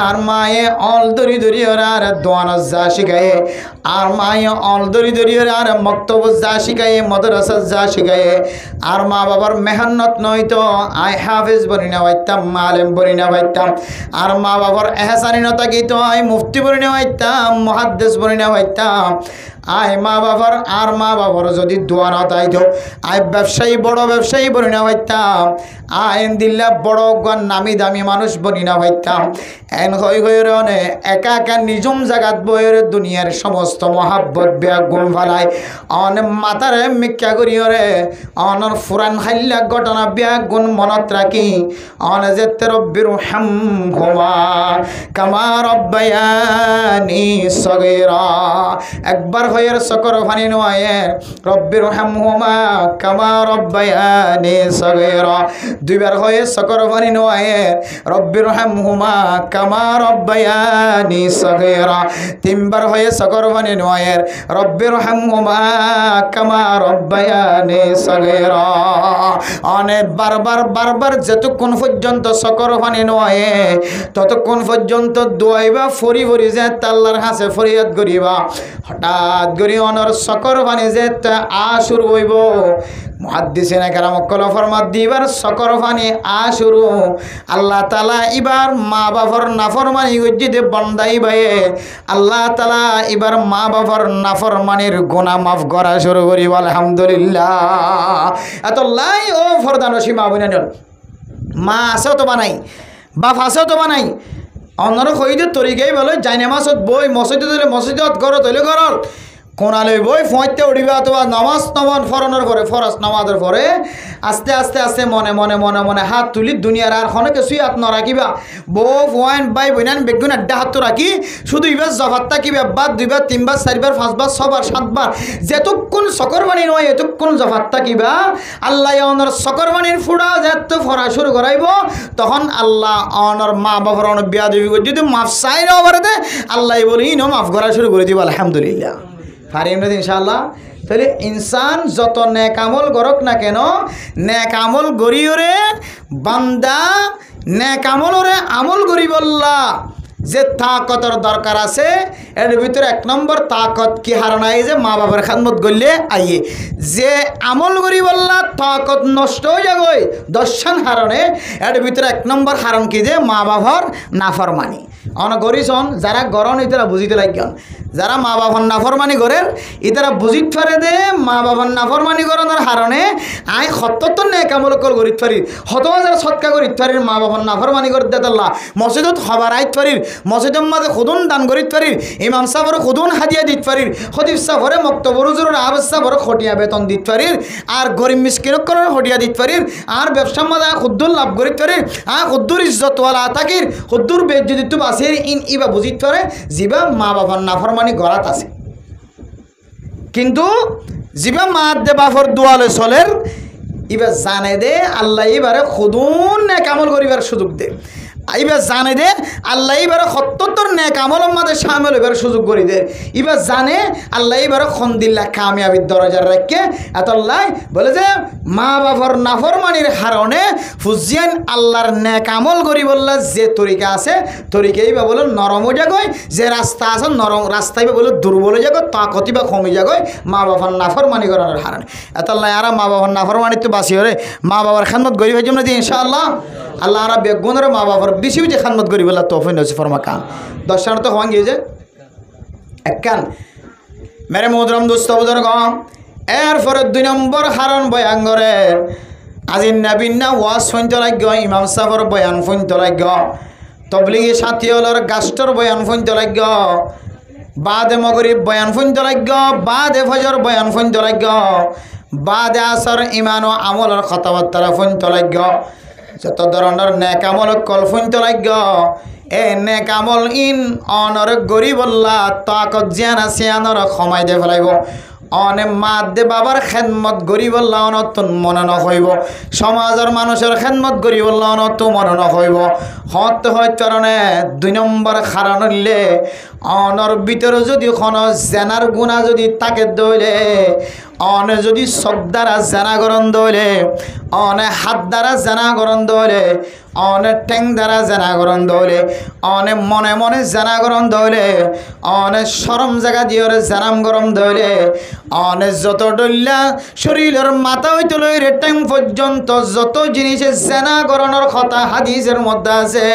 আর মায়ে অল দড়ি দড়ি ওরা আর দোয়ানত যা শিখায়ে, আর মায়ে অল দড়ি দড়ি ওরা আর মক্তবত যা শিখায়ে, মাদ্রাসাত যা শিখায়ে। আর মা বাবার মেহনত নয়তো আই হাফেজ বনি না পাইতাম, আলেম বনি না পাইতাম। আর মা বাবার এহসানি নতা গীত আই মুফতি বনি না পাইতাম, মুহাদ্দিস বনি না পাইতাম। আই মা বাবার আর মা বাবার যদি দোয়া না তাইতো আই ব্যবসায়ী, বড় ব্যবসায়ী বনি না পাইতাম। আইন দিল্লা বড় নামি দামি মানুষ বনি না পাইতাম। এন হই রে একা একা নিজম জাগাত বইরে দুনিয়ার সমস্ত মহাব্বত বেয়া গুণ ফালাই অন মাতারে মিক্কা করিও রে অনর ফুরান হাইল্লা ঘটনা বেয়া গুণ মনত রাখি অন যেতে রব্বির হামহুমা কামা রব্বায়ানি সগীরা। একবার হয়ের সকর ফানি নয় রব্বির হামহুমা কামা রব্বায়ানি সগীরা। দুইবার হয়ে সকর ফানি নয় রব্বির হামহুমা কামা রব্বায়ানি সগীরা। তিনবার হয়ে সকর ফানি নয় রব্বির হামহুমা কামা রব্বায়ানি সগীরা। অনেক বারবার বারবার যতক্ষণ পর্যন্ত সকর ফানি নয় ততক্ষণ পর্যন্ত দোয়াইবা, ফরি ফরি যে আল্লাহর কাছে ফরিয়াদ করিবা। হঠাৎ করে অনর সকর ফানি যে শুরু হইব, মুহাদ্দিসিনে কেরাম কল ফরমাত দিবার সকর ফানি শুরু। আল্লাহ তাআলা এবার মা বাবার নাফরমানি গজ্জিতে বন্দাই ভাইয়ে আল্লাহ তাআলা এবার মা বাবার নাফরমানির গুনাহ মাফ করা শুরু করিব। আলহামদুলিল্লাহ। এত লাই ও ফরদানসী মা বোনেরা, মা আছেও তো বানাই, বাপ আছেও তো বানাই। অন্যরা খৈদের তরিকাই বলো জাইনে মাছত বই মসজিদে দিলে মসজিদত ঘরত হইলে ঘরত কোনালে বই ফোঁতে উঠিবা, অথবা নামাজ নমন ফরনের পরে ফরজ নামাজের পরে আস্তে আস্তে আস্তে মনে মনে মনে মনে হাত তুলি দুনিয়ার আর কোনো কিছুই হাত নরাখিবা। বউ ফোয়াইন বাই বইনান বেগুন আড্ডা হাত তো রাখি শুধু ইবার জফাত থাকিবা, একবার দুইবার তিনবার চারবার পাঁচবার ছবার সাতবার যেতক্ষণ সকরবাণী নয় এতক্ষণ জফাত থাকিবা। আল্লাহ অনর সকরবাণীর ফুড়া যেত ফরা শুরু করাইব, তখন আল্লাহ অনর মা বাবার অনেক বিয়া দেবী যদি মাফ চাই না আল্লাহ বলি ন মাফ করা শুরু করে দিব। আলহামদুলিল্লাহ পারিম না ইনশাআল্লাহ। তাহলে ইনসান যত নেক আমল করক না কেন, নেক আমল গড়িওরে বান্দা নেক আমলরে আমল করি বললা যে তাকতর দরকার আছে। এর ভিতরে 1 নম্বর তাকত কি হারানাই যে মা বাবার খাদমত করলে আইয়ে যে আমল করি বললা তাকত নষ্ট হয়ে যাবে দর্শন হারণে। এর ভিতরে 1 নম্বর হারণ কি যে মা বাবার নাফরমানি। গরিছন যারা গরন ইতারা বুঝিতে লাগন যারা মা বাবার নাফরমানি করেন ইতারা বুঝিত পারে দে মা বাবার নাফরমানি করানোর কারণে আই ৭০ নেকামল করিত পারি ১০০০ সৎকা করিত পারি মা বাবার নাফরমানি করে দেতাল্লাহ মসজিদত খবর আইত পারির মসজিদের মাঝে খুদুন দান করিত পারির ইমাম সাহর খুদুন হাদিয়া দিত পারির খতিব সাহরে মক্তবর হুজুরের আবাস সাহর খটিয়া বেতন দিত পারির আর গরিব মিসকিনক করার খটিয়া দিত পারির আর ব্যবসার মাঝে খুদ্দুর লাভ করিত পারির খুদ্দুর ইজ্জতওয়ালা থাকির খুদ্দুর বেজ্জতি তো বাসের ইন ইবা বুঝিত পারে জিবা মা বাবার নাফরমানি গড়াত আছে কিন্তু জিবা মা দে বাফর দোয়ালে চলের ইবা জানে দে আল্লাহ এবারে খুদুন নেক আমল করিবার সুযোগ দে এবার জানে দে আল্লাহ এবারে ৭০ নেক আমলের মাঝে সামিল হইবার সুযোগ করে দে এবার জানে আল্লাহ এবারে খন্দিল্লা কামিয়াবির দরজার রাখে এতল্লাহ বলে যে মা বাবার নাফরমানির কারণে ফুজিয়ান আল্লাহর নেক আমল করি বললে যে তরিকা আছে তরিকাই বা বলে নরম হয়ে যাগয় যে রাস্তা আছে নরম রাস্তায় বা বলে দুর্বল হয়ে যাগয় তাকতি বা কমে যাগয় মা বাবার নাফরমানি করানোর কারণে এতল্লাহ আর মা বাবার নাফরমানি তো বাসি হরে মা বাবার খেদমত গরিব হয়ে যাবে ইনশাআল্লাহ আল্লাহ আর বেগুনের মা বাবার বেশি বেশি খাদমত করি বলে তৌফিক নসিব ফরমা কান 10 তো হওয়া গিয়েছে একখান মেরে মোহতরম দোস্ত বুজুর্গ এরপরে 2 নম্বর কারণ বয়ান করে আজি নবীনা ওয়াজ শুনতে লাগবে ইমাম সাহেবের বয়ান শুনতে লাগবে তবলিগি সাথী হলর গাস্টর বয়ান শুনতে লাগবে বাদে মগরিব বয়ান শুনতে লাগবে বাদে ফজর বয়ান শুনতে লাগবে বাদে আসর ইমান ও আমলের কথাবার্তা শুনতে লাগবে যত ধরনের নেক আমল কল্পন্ত লাগ এ নেক আমল ইন অনর গরিবল্লা তাকত জ্ঞান আছে আনর সময় দে ফেলাইব অনে মা দে বাবার খেদমত গরিবল্লা অনতুন মনে নহইব সমাজের মানুষের খেদমত গরিবল্লা অনতু মনে নহইব হতে হয় কারণে 2 নম্বর কারণ হইলে অনর ভিতরে যদি কোনো জেনার গুণা যদি তাকে দইলে অনে যদি চোখ দ্বারা জেনা গরণ দইলে অনে হাত দ্বারা জেনা গরণ দইলে অনে ঠেং দ্বারা জেনা গরণ দইলে অনে মনে মনে জেনা গরণ দইলে অনে শরম জায়গা দিয়ে জেনাম গরম দইলে অনে যত ডল্লা শরীরের মাথা হইতে লইরে ঠেং পর্যন্ত যত জিনিসে জেনা গরণের কথা হাদিসের মধ্যে আছে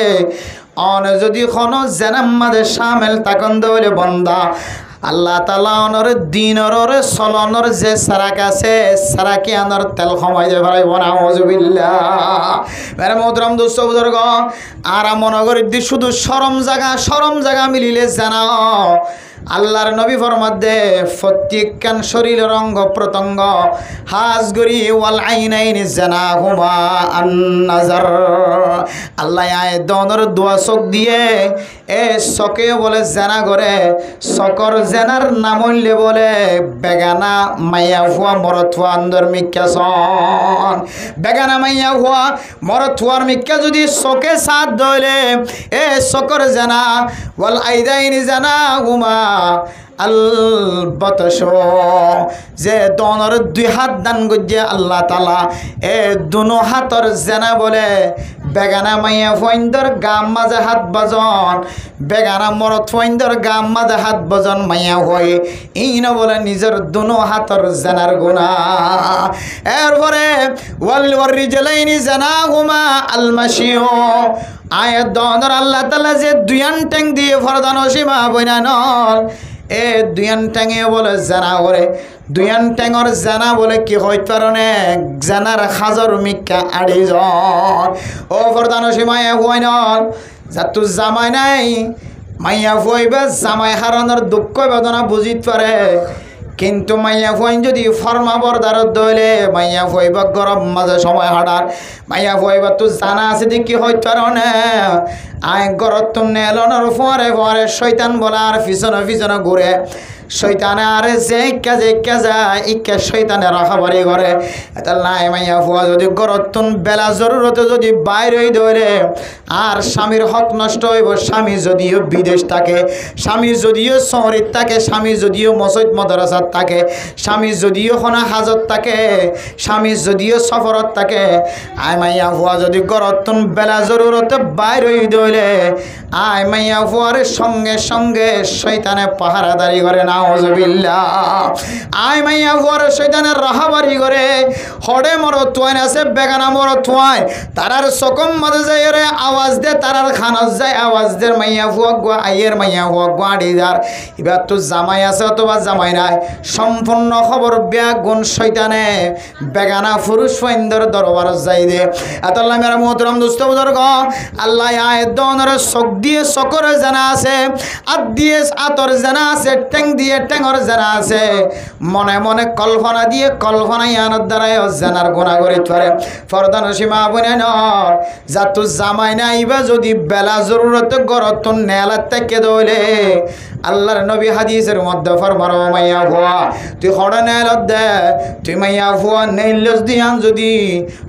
অনে যদি কোনো জেনাম মাঝে শামিল তাকন দইলে বন্দা আল্লাহ তাআলা অনর দিনর চলনর যে সারাক আছে সারাকি আনর তেল সময় যে ভাই নাউজুবিল্লাহ মেরে মোহতরম দোস্ত বুজুর্গ আর মনে করি শুধু শরম জায়গা মিলিলে জানা আল্লাহর নবী ফরমাদে প্রত্যেকখান শরীরের অঙ্গ প্রত্যঙ্গ হাজ গরি ওয়াল আইনাইনি জানাহুমা আন নাজার আল্লাহ আয় দনর দোয়া চোখ দিয়ে এ চকে বলে জানা করে চকর জেনার নাম হইলে বলে বেগানা মাইয়া হুয়া মরত হুয়া আন্দর মিক্কা সন বেগানা মাইয়া হুয়া মরত হুয়ার মিক্কা যদি চকে সাথ দইলে এ চকর জানা ওয়াল আইদাইনি জানাহুমা আলবতশ যে দনর 2 হাত দান গজ্জে আল্লাহ তাআলা এ দুনো হাতর জেনা বলে বেগানা মাইয়া ফইন্দর গাম মাঝে হাত বাজন বেগানা মরত ফইন্দর গাম মাঝে হাত বাজন মাইয়া হই ইন বলে নিজের দুনো হাতর জেনার গুনাহ এরপরে ওয়াল রিজলাইনি জানাহুমা আলমাশিও আয়াত দনর আল্লাহ তাআলা যে 2 ট্যাং দিয়ে ফরদান সীমা বইনানল এ 2 ট্যাঙে বলে জানা করে 2 ট্যাঙর জানা বলে কি হয় কারণে জানার হাজার মিক্কা 8 জন ও ফরদান সীমায় হইনল যাতু জামাই নাই মাইয়া হইবা জামাই হারানোর দুঃখ বেদনা বুঝিত পারে কিন্তু মাইয়া ফইন যদি ফরমা বরদারত দইলে মাইয়া ফইবা গরম মাঝে সময় হাঁটার মাইয়া ফইবা তো জানা আছে যে কি হয় কারণে আয় গরত তুমি এলনের পরে শয়তান বলার পিছনে ঘুরে শয়তানে আরে যে যায় ইকা শয়তানে রাখাবারি করে এটা নাই মাইয়া ফুয়া যদি গরতুন বেলা জরুরতে যদি বাইর হয়ে ধরে আর স্বামীর হক নষ্ট হইব স্বামী যদিও বিদেশ থাকে স্বামী যদিও শহরের থাকে স্বামী যদিও মসজিদ মাদ্রাসাত থাকে স্বামী যদিও কোনো হাজত থাকে স্বামী যদিও সফরত থাকে আয় মাইয়া ফুয়া যদি গরতুন বেলা জরুরতে বাইর হয়ে ধরে আয় মাইয়া ফুয়ার সঙ্গে শয়তানে পাহারাদারি করে না নাউজুবিল্লাহ আই মাইয়া ফুয়ার শয়তানের রাহাবারি করে হড়ে মরো তুয়াই আছে বেগানা মরো তুয়াই তারার সকম মাঝে যায় রে আওয়াজ দে তারার খানাস যায় আওয়াজ দে মাইয়া ফুয়া গো আইয়ের মাইয়া ফুয়া গোয়াড়ি যার এবার তো জামাই আছে অথবা জামাই নাই সম্পূর্ণ খবর ব্যাগুন শয়তানে বেগানা পুরুষ সৈন্দর দরবার যাই দে আতাল্লাহ মেরা মোহতরম দুস্থ বুজুর্গ আল্লাহ আয়াত দনের চোখ দিয়ে চকরে জানা আছে হাত দিয়ে আতর জানা আছে টেং দিয়ে টেঙর জানা আছে মনে মনে কল্পনা দিয়ে কল্পনাই আনার দ্বারাই জানার গোনা করে ধরে ফরদান সীমা বনে নর যাতু জামাই নাইবা যদি বেলা জরুরত গরত নেলা থেকে দইলে আল্লাহর নবী হাদিসের মধ্যে ফরমানো মাইয়া ভুয়া তুই হড়া নেলত দে তুই মাইয়া ভুয়া নেইলস দিয়ান যদি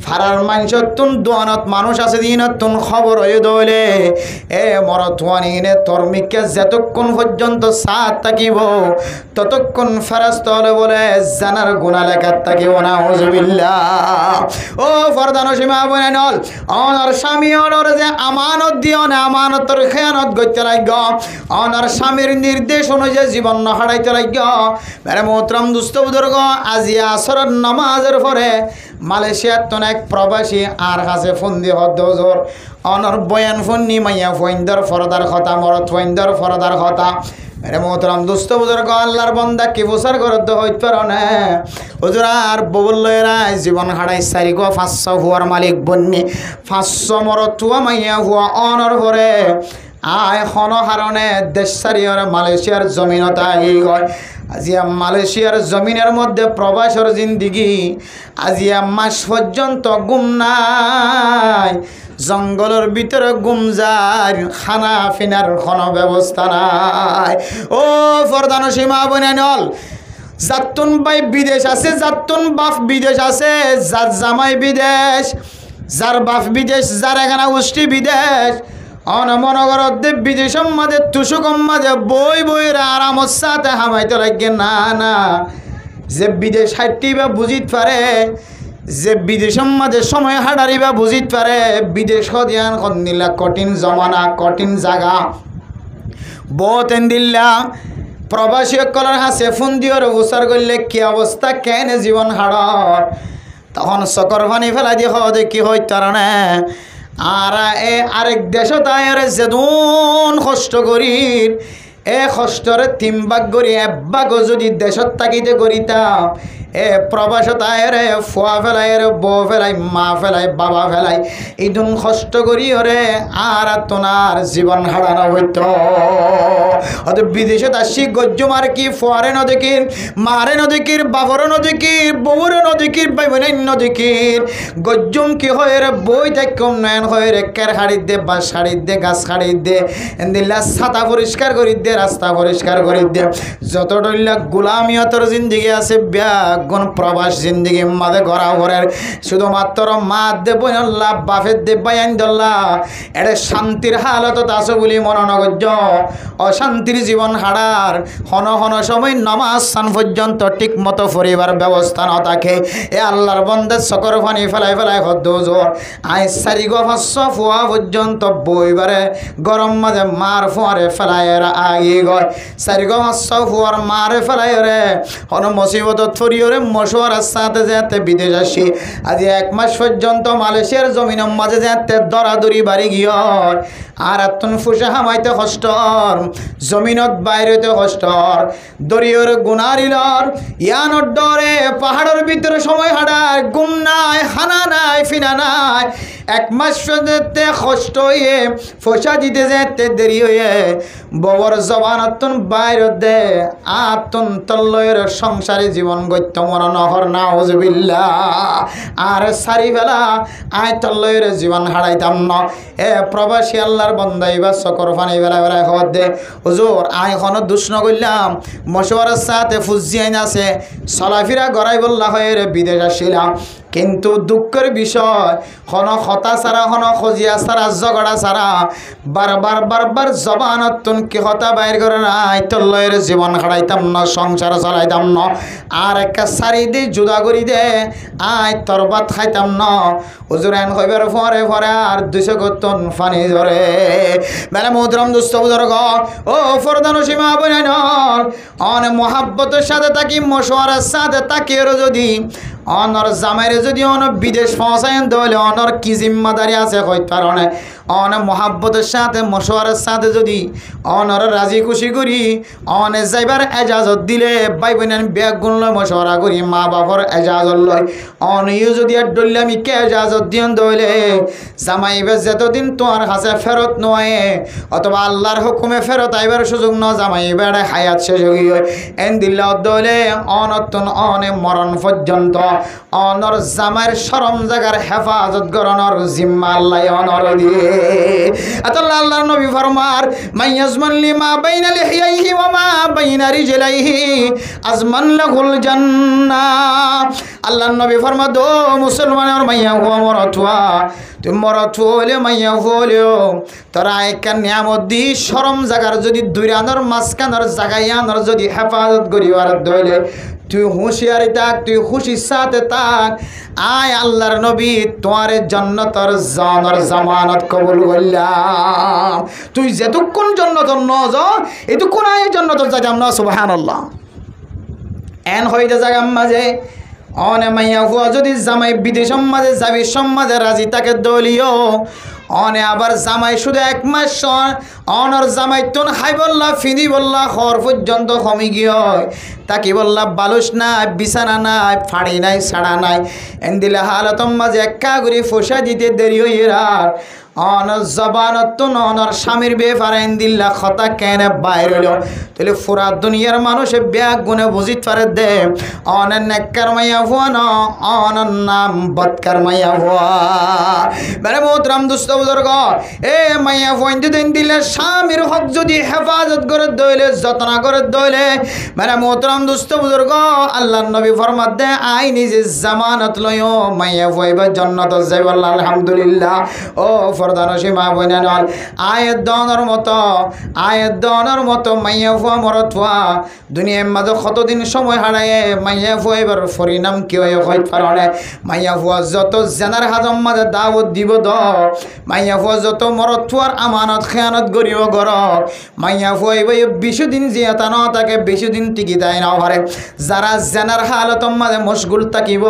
ফারার মানুষ তুন দোয়ানত মানুষ আছে দিন তুন খবর হয়ে দইলে এ মরথুয়ানি নে তোর মিকে যতক্ষণ পর্যন্ত সাত থাকিব ততক্ষণ ফেরাস্ত হলে বলে জানার গুণা লেখার থাকিব না হুজুবিল্লাহ ও ফরদান সীমা বনে নল অনার স্বামী অনর যে আমানত দিও না আমানতর খেয়ানত গইতে লাগ অনার স্বামীর নির্দেশ অনুযায়ী জীবন হারাইতে লাগ মেরে মোহতরম দুস্থ বুজুর্গ আজি আসরের নামাজের পরে মালয়েশিয়ার তো এক প্রবাসী আর কাছে ফোন দিয়ে হদ্দজোর অনর বয়ান ফোন নি মাইয়া ফইন্দর ফরদার কথা মরত ফইন্দর ফরদার কথা মেরে মোহতরম দুস্থ বুজুর্গ আল্লাহর বন্দা কি বছর করতে হইতে পারো না হুজুর আর ববুল্লয়েরা জীবন হারাই চারি গো 500 হুয়ার মালিক বন্নি 500 মরত হুয়া মাইয়া হুয়া অনর ভরে আয় হারণে দেশ সারিয়র মালয়েশিয়ার জমিনত আগে গয় আজিয়া মালয়েশিয়ার জমিনের মধ্যে প্রবাসর জিন্দিগি আজিয়া মাস পর্যন্ত গুম নাই জঙ্গলের ভিতরে গুম যায় খানা ফিনার কোনো ব্যবস্থা নাই ও ফরদান সীমা বনে নল জাতুন ভাই বিদেশ আছে জাতুন বাপ বিদেশ আছে যার জামাই বিদেশ যার বাপ বিদেশ যার এখানে উষ্টি বিদেশ অনমনগর বিদেশের মাঝে তুষকম মাঝে বই বইরা আরামত সাথে হামাইতে লাগে না না যে বিদেশ হাইটিবা বুঝিত পারে যে বিদেশের মাঝে সময় হাঁটারিবা বুঝিত পারে বিদেশ দিয়ান কন্দিল্লা কঠিন জমানা কঠিন জায়গা বহুত দিল্লা প্রবাসী কলার হাসে ফোন দিওর উচার করলে কি অবস্থা কেন জীবন হাড়র তখন চকর পানি ফেলাই দিয়ে হদে কি হই তার না আর এ আরেক দেশ তাইরে যেদুন কষ্ট করি এ কষ্টরে 3 ভাগ করি 1 ভাগ যদি দেশত থাকিতে করিতাম এ প্রবাস তাইরে ফুয়া ফেলাই রে বউ ফেলাই মা ফেলাই বাবা ফেলাই ইদুন কষ্ট করি ওরে আর তোনার জীবন হারানো হইত অত বিদেশে আসি গজ্জমার কি ফুয়ারে নদীকির মারে নদীকির বাবর নদীকির বউর নদীকির বাইবনাই নদীকির গজ্জম কি হয় রে বই দেখ কম নয়ন হয় রে কের হাড়ি দে বাস হাড়ি দে গাছ হাড়ি দে দিল্লা ছাতা পরিষ্কার করি দে রাস্তা পরিষ্কার করি দে যত ডইলা গোলামিয়তর জিন্দিগি আছে ব্যাগুন প্রবাস জিন্দিগি মাঝে গড়া ঘরের শুধুমাত্র মা দে বইনল্লা বাফের দে বাইন দল্লা এটা শান্তির হালত আছে বলি মননগজ্য অশান্তির জীবন হারার হন হন সময় নামাজ সান পর্যন্ত ঠিক মতো পরিবার ব্যবস্থা না থাকে এ আল্লাহর বন্দে চকর পানি ফেলাই ফেলাই হদ্দোজোর আই 4 গো 500 ফুয়া পর্যন্ত বইবারে গরম মাঝে মার ফুয়ারে ফেলাই আগে গয় 4 গো 500 ফুয়ার মারে ফেলাই রে হন মুসিবত থরিয়রে মশওয়ারার সাথে যেতে বিদেশ আসি আজ 1 মাস পর্যন্ত মালয়েশিয়ার জমিনের মাঝে যেতে দরাদরি বাড়ি গিয়র আর এতন ফুসে হামাইতে কষ্টর জমিনত বাইরেতে কষ্টর দরিয়র গুনারিলর ইয়ানোর ডরে পাহাড়ের ভিতরে সময় হাঁটার গুম নাই হানা নাই ফিনা নাই 1 মাস যেতে কষ্ট হয়ে ফসা দিতে যেতে দেরি হয়ে ববর জবান আতন বাইর দে আতন তল্লয়ের সংসারে জীবন গত্য মন নহর না হুজুবিল্লাহ আর সারি ফেলা আয় তল্লয়ের জীবন হারাইতাম না এ প্রবাসী আল্লাহর বন্দাই বা চকর ফানি বেলা বেলা খবর দে হুজুর আয় এখনো দুষ নগরলাম মশওয়ারার সাথে ফুজি আইন আছে চলাফেরা গড়াই বললা হয়ে রে বিদেশ আসিলাম কিন্তু দুঃখের বিষয় কোনো কথা ছাড়া কোনো খজিয়া ছাড়া ঝগড়া ছাড়া বারবার জবানতুন কি কথা বাইর করে নাই তোর লয়ের জীবন হারাইতাম না সংসার চালাইতাম না আর একটা সারি দি জুদা করি দে আয় তোর ভাত খাইতাম না হুজুর এন হইবার পরে পরে আর 200 গতন পানি ধরে বেলা মোহতরম দুস্থ বুজুর্গ ও ফরদান সীমা বইন অনেক মহাব্বতের সাথে তাকি মশওয়ারার সাথে তাকিয়েরও যদি অনর জামাইরে যদি অন বিদেশ পৌঁছায় তাহলে অনর কি জিম্মাদারি আছে কই কারণে অন মহাব্বতের সাথে মশওয়ারার সাথে যদি অনর রাজি খুশি করি অনে যাইবার এজাজত দিলে ভাই বোন ব্যাগ গুনল মশওয়ারা করি মা বাবার এজাজত লয় অনিও যদি আর ডললে আমি কে এজাজত দিন দইলে জামাইবে যতদিন তোমার কাছে ফেরত নয় অথবা আল্লাহর হুকুমে ফেরত আইবার সুযোগ ন জামাইবে হায়াত শেষ হয়ে এন দিল্লা দইলে অনতন অনে মরণ পর্যন্ত অনর জামাইর শরম জাগার হেফাজত গরনর জিম্মা আল্লাহ অনর দিয়ে আতাল্লাহ আল্লাহর নবী ফরমার মাইয়াজমান লিমা বাইনা লিহিয়াইহি ওয়া মা বাইনা রিজলাইহি আজমান লাহুল জান্নাহ আল্লাহর নবী ফরমা দো মুসলমানের মাইয়া ও মরতুয়া তুই মরতু হলে মাইয়া হলেও তোরা একটা নিয়ামত দি শরম জাগার যদি দুইরানোর মাঝখানোর জাগাইয়ানোর যদি হেফাজত করিবার দইলে তুই হুঁশিয়ারি থাক তুই খুশির সাথে থাক আয় আল্লাহর নবী তোমার জান্নাতের জানার জামানত কবুল করলাম তুই যেতক্ষণ জান্নাতের ন যাও এতক্ষণ আয় জান্নাতের যাইতাম না সুবহানাল্লাহ এন হইতে জায়গা মাঝে অনে মাইয়া হুয়া যদি জামাই বিদেশ মাঝে যাবি সম্মাদে রাজি তাকে দলীয় অনে আবার জামাই শুধু 1 মাস অনর জামাই তুন হাই বললা ফিনি বললা খর পর্যন্ত কমি গিয়ে তাকে বললা বালুস নাই বিছানা নাই ফাড়ি নাই ছাড়া নাই এন দিলে হালতম মাঝে একা করে ফসা দিতে দেরি হয়ে অনর জবানতুন অনর স্বামীর বেফারেন দিল্লা কথা কেন বাইর হইল তাহলে পুরা দুনিয়ার মানুষ ব্যাগ গুনে বুঝিত পারে দে অনের নেককার মাইয়া হুয়া ন অনর নাম বদকার মাইয়া হুয়া বেরে মোহতরম দুস্থ বুজুর্গ এ মাইয়া হুয়া দিন দিলে স্বামীর হক যদি হেফাজত করে দইলে যত্ন করে দইলে বেরে মোহতরম দুস্থ বুজুর্গ আল্লাহর নবী ফরমাত দে আই নিজে জামানত লয় মাইয়া হুয়া জান্নাত যাইব আলহামদুলিল্লাহ ও ফরদান সীমা বইনাল আয়াত দনের মতো মাইয়া ফুয়া মরতুয়া দুনিয়ার মাঝে কতদিন সময় হারায় মাইয়া ফুয়া এবার পরিণাম কি হয় হইতে পারে মাইয়া ফুয়া যত জেনার হাজম মাঝে দাওয়াত দিব দ মাইয়া ফুয়া যত মরতুয়ার আমানত খেয়ানত গরিব গর মাইয়া ফুয়া এবার 20 দিন জিয়াতা ন তাকে 20 দিন টিকি দেয় না পারে যারা জেনার হালত মাঝে মশগুল থাকিব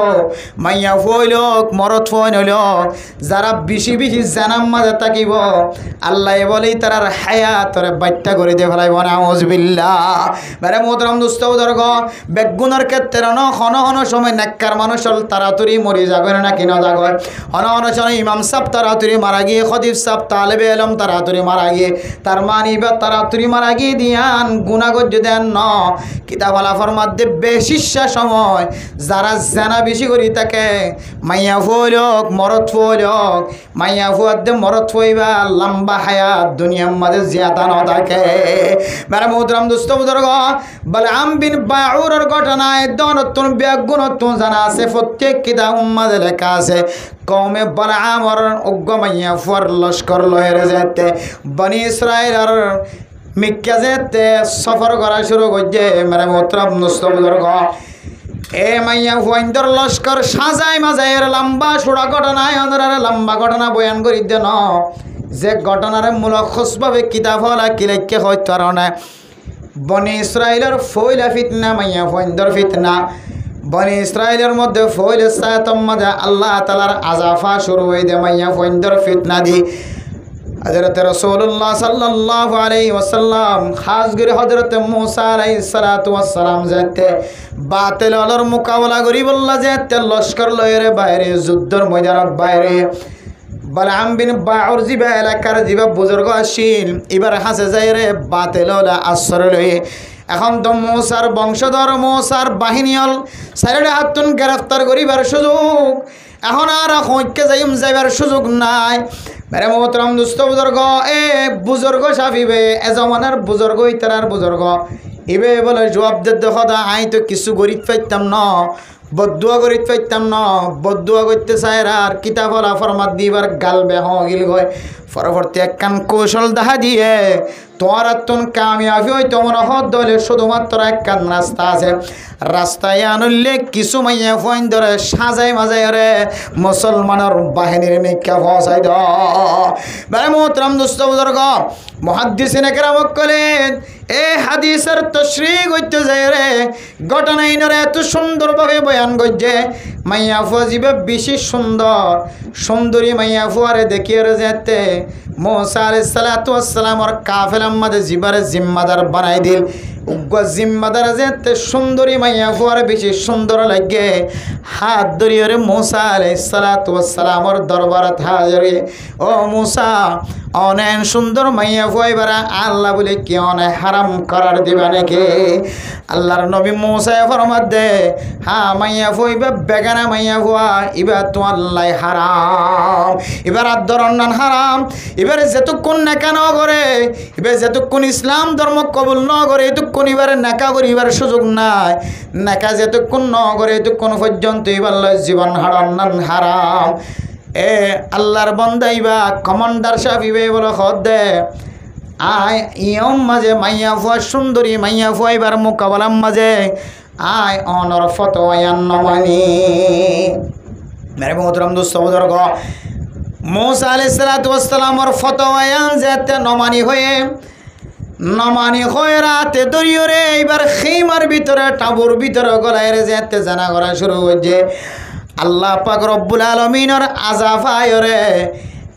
মাইয়া ফুয়া লোক মরতুয়া নইল যারা বেশি জানাম মাঝে থাকিব আল্লাহ বলেই তার হায়াতর বাচ্চা করে দিয়ে ফেলাইব নাউজুবিল্লাহ বেরে মোহতরম দুস্থ বুজুর্গ বেগুনের ক্ষেত্রে হন সময় নেককার মানুষ তাড়াতাড়ি মরি যাবে না কিনা যাগয় হন সময় ইমাম সাহেব তাড়াতাড়ি মারা গিয়ে খতিব সাহেব তালেবে এলম তাড়াতাড়ি মারা গিয়ে তার মানিবা তাড়াতাড়ি মারা গিয়ে দিয়ান গুণাগজ্য দেন ন কিতাবালা ফরমাদ্দে বেশিশা সময় যারা জানা বেশি করি তাকে মাইয়া ফুয়োক মরত ফুয়োক মাইয়া ফুয়াদ্দে মরত ফুইবা লম্বা হায়াত দুনিয়ার মাঝে জিয়াতা ন থাকে মেরা মোহতরম দুস্থ বুজুর্গ বালআম বিন বাউরের ঘটনায় দনতুন বেগুনতুন জানা আছে প্রত্যেক কিতাব মাঝে লেখা আছে কওমে বালআমর উগ্র মাইয়া ফুয়ার লস্কর লয়ের যেতে বনি ইসরাইলের মিক্কা যেতে সফর করা শুরু করছে মেরা মোহতরম দুস্থ বুজুর্গ এ মাইয়া হুয়াইন্দর লস্কর সাজায় মাজায়ের লম্বা সুড়া ঘটনায় অন্দরের লম্বা ঘটনা বয়ান করি দেন যে ঘটনার মূলক্ষভাবে কিতাব হলা কি লেখকে হইতে কারণে বনি ইসরাইলের ফইলা ফিতনা মাইয়া হুয়াইন্দর ফিতনা বনি ইসরাইলের মধ্যে ফইল সায়াতম মাঝে আল্লাহ তাআলার আজাফা শুরু হয়ে দে মাইয়া হুয়াইন্দর ফিতনা দি হযরত রাসূলুল্লাহ সাল্লাল্লাহু আলাইহি ওয়াসাল্লাম খাস করে হযরত মুসা আলাইহিস সালাতু ওয়াস সালাম যেতে বাতিল আলোর মোকাবেলা করি বললা যেতে লস্কর লয়ের বাইরে যুদ্ধের ময়দানের বাইরে বালআম বিন বাউর জিবা এলাকার জিবা বুজুর্গ আসিল এবার হাসে যায় রে বাতিল আলা আসর লয়ে এখন তো মুসার বংশধর মুসার বাহিনীল সাইরে হাতুন গ্রেফতার করিবার সুযোগ এখন আর হইকে যাইবার সুযোগ নাই মেরে মোহতরম দুস্থ বুজুর্গ এ বুজুর্গ সাফিবে এ জমানার বুজুর্গ ইতারার বুজুর্গ ইবে বলে জবাব দে খোদা আই তো কিছু গরিব পাইতাম না বদুয়া করিতে পাইতাম না বদুয়া করতে চায় আর কিতাব হলা ফরমাত দিবার গাল বেহ গিল গয় পরবর্তী একখান কৌশল দেখা দিয়ে তোমার তুন কামিয়াবি হইতো মনে হত দলে শুধুমাত্র একখান রাস্তা আছে রাস্তায় আনলে কিছু মাইয়া ফোন ধরে সাজাই মাজাই রে মুসলমানের বাহিনীর নিকা ফসাই দারে মোহতরম দোস্ত বুজুর্গ মুহাদ্দিসিন একরাম কলেন এ হাদিসের তশরিহ করতে যায় রে ঘটনা ইনরে এত সুন্দরভাবে বয়ান করছে মাইয়া ফুয়া জিবে বেশি সুন্দরী মাইয়া ফুয়ারে দেখিয়ে যেতে মুসা আলাইহিস সালাতু ওয়াস সালামর কাফেলার মাঝে জিবারে জিম্মাদার বানাই দিল উগ্র জিম্মাদার যেতে সুন্দরী মাইয়া ফুয়ারে বেশি সুন্দর লাগে হাত ধরিয়ে রে মুসা আলাইহিস সালাতু ওয়াস সালামর দরবারে হাজিরে ও মুসা অনেক সুন্দর মাইয়া ফুয়াই বারা আল্লাহ বলে কি অনেক হারাম করার দিবা নাকি আল্লাহর নবী মুসা ফরমাত দে হ্যাঁ মাইয়া ফুয়াই বা বেগানা মাইয়া ফুয়া ইবা তো আল্লাহ হারাম এবার আদরনান হারাম এবারে যেতক্ষণ নেকা ন করে এবার যেতক্ষণ ইসলাম ধর্ম কবুল ন করে এতক্ষণ এবারে নেকা করিবার সুযোগ নাই নেকা যেতক্ষণ ন করে এতক্ষণ পর্যন্ত এবার জীবন হারান হারাম এ আল্লাহর বন্দাইবা কমান্ডার সাহেব বলে খদ দে আয় ইয়ম মাঝে মাইয়া ফুয়া সুন্দরী মাইয়া ফুয়াইবার মোকাবেলার মাঝে আয় অনর ফতোয়ান নমানি মেরে মোহতরম দোস্ত বুজুর্গ মুসা আলাইহিস সালাতু ওয়াস সালামর ফতোয়ান যেতে নমানি হয়ে রাতে দরিয়রে এবার খেমার ভিতরে টাবুর ভিতরে গলায় যেতে জানা করা শুরু হয়েছে আল্লাহ পাক রব্বুল আলামিনের আযাব আয়রে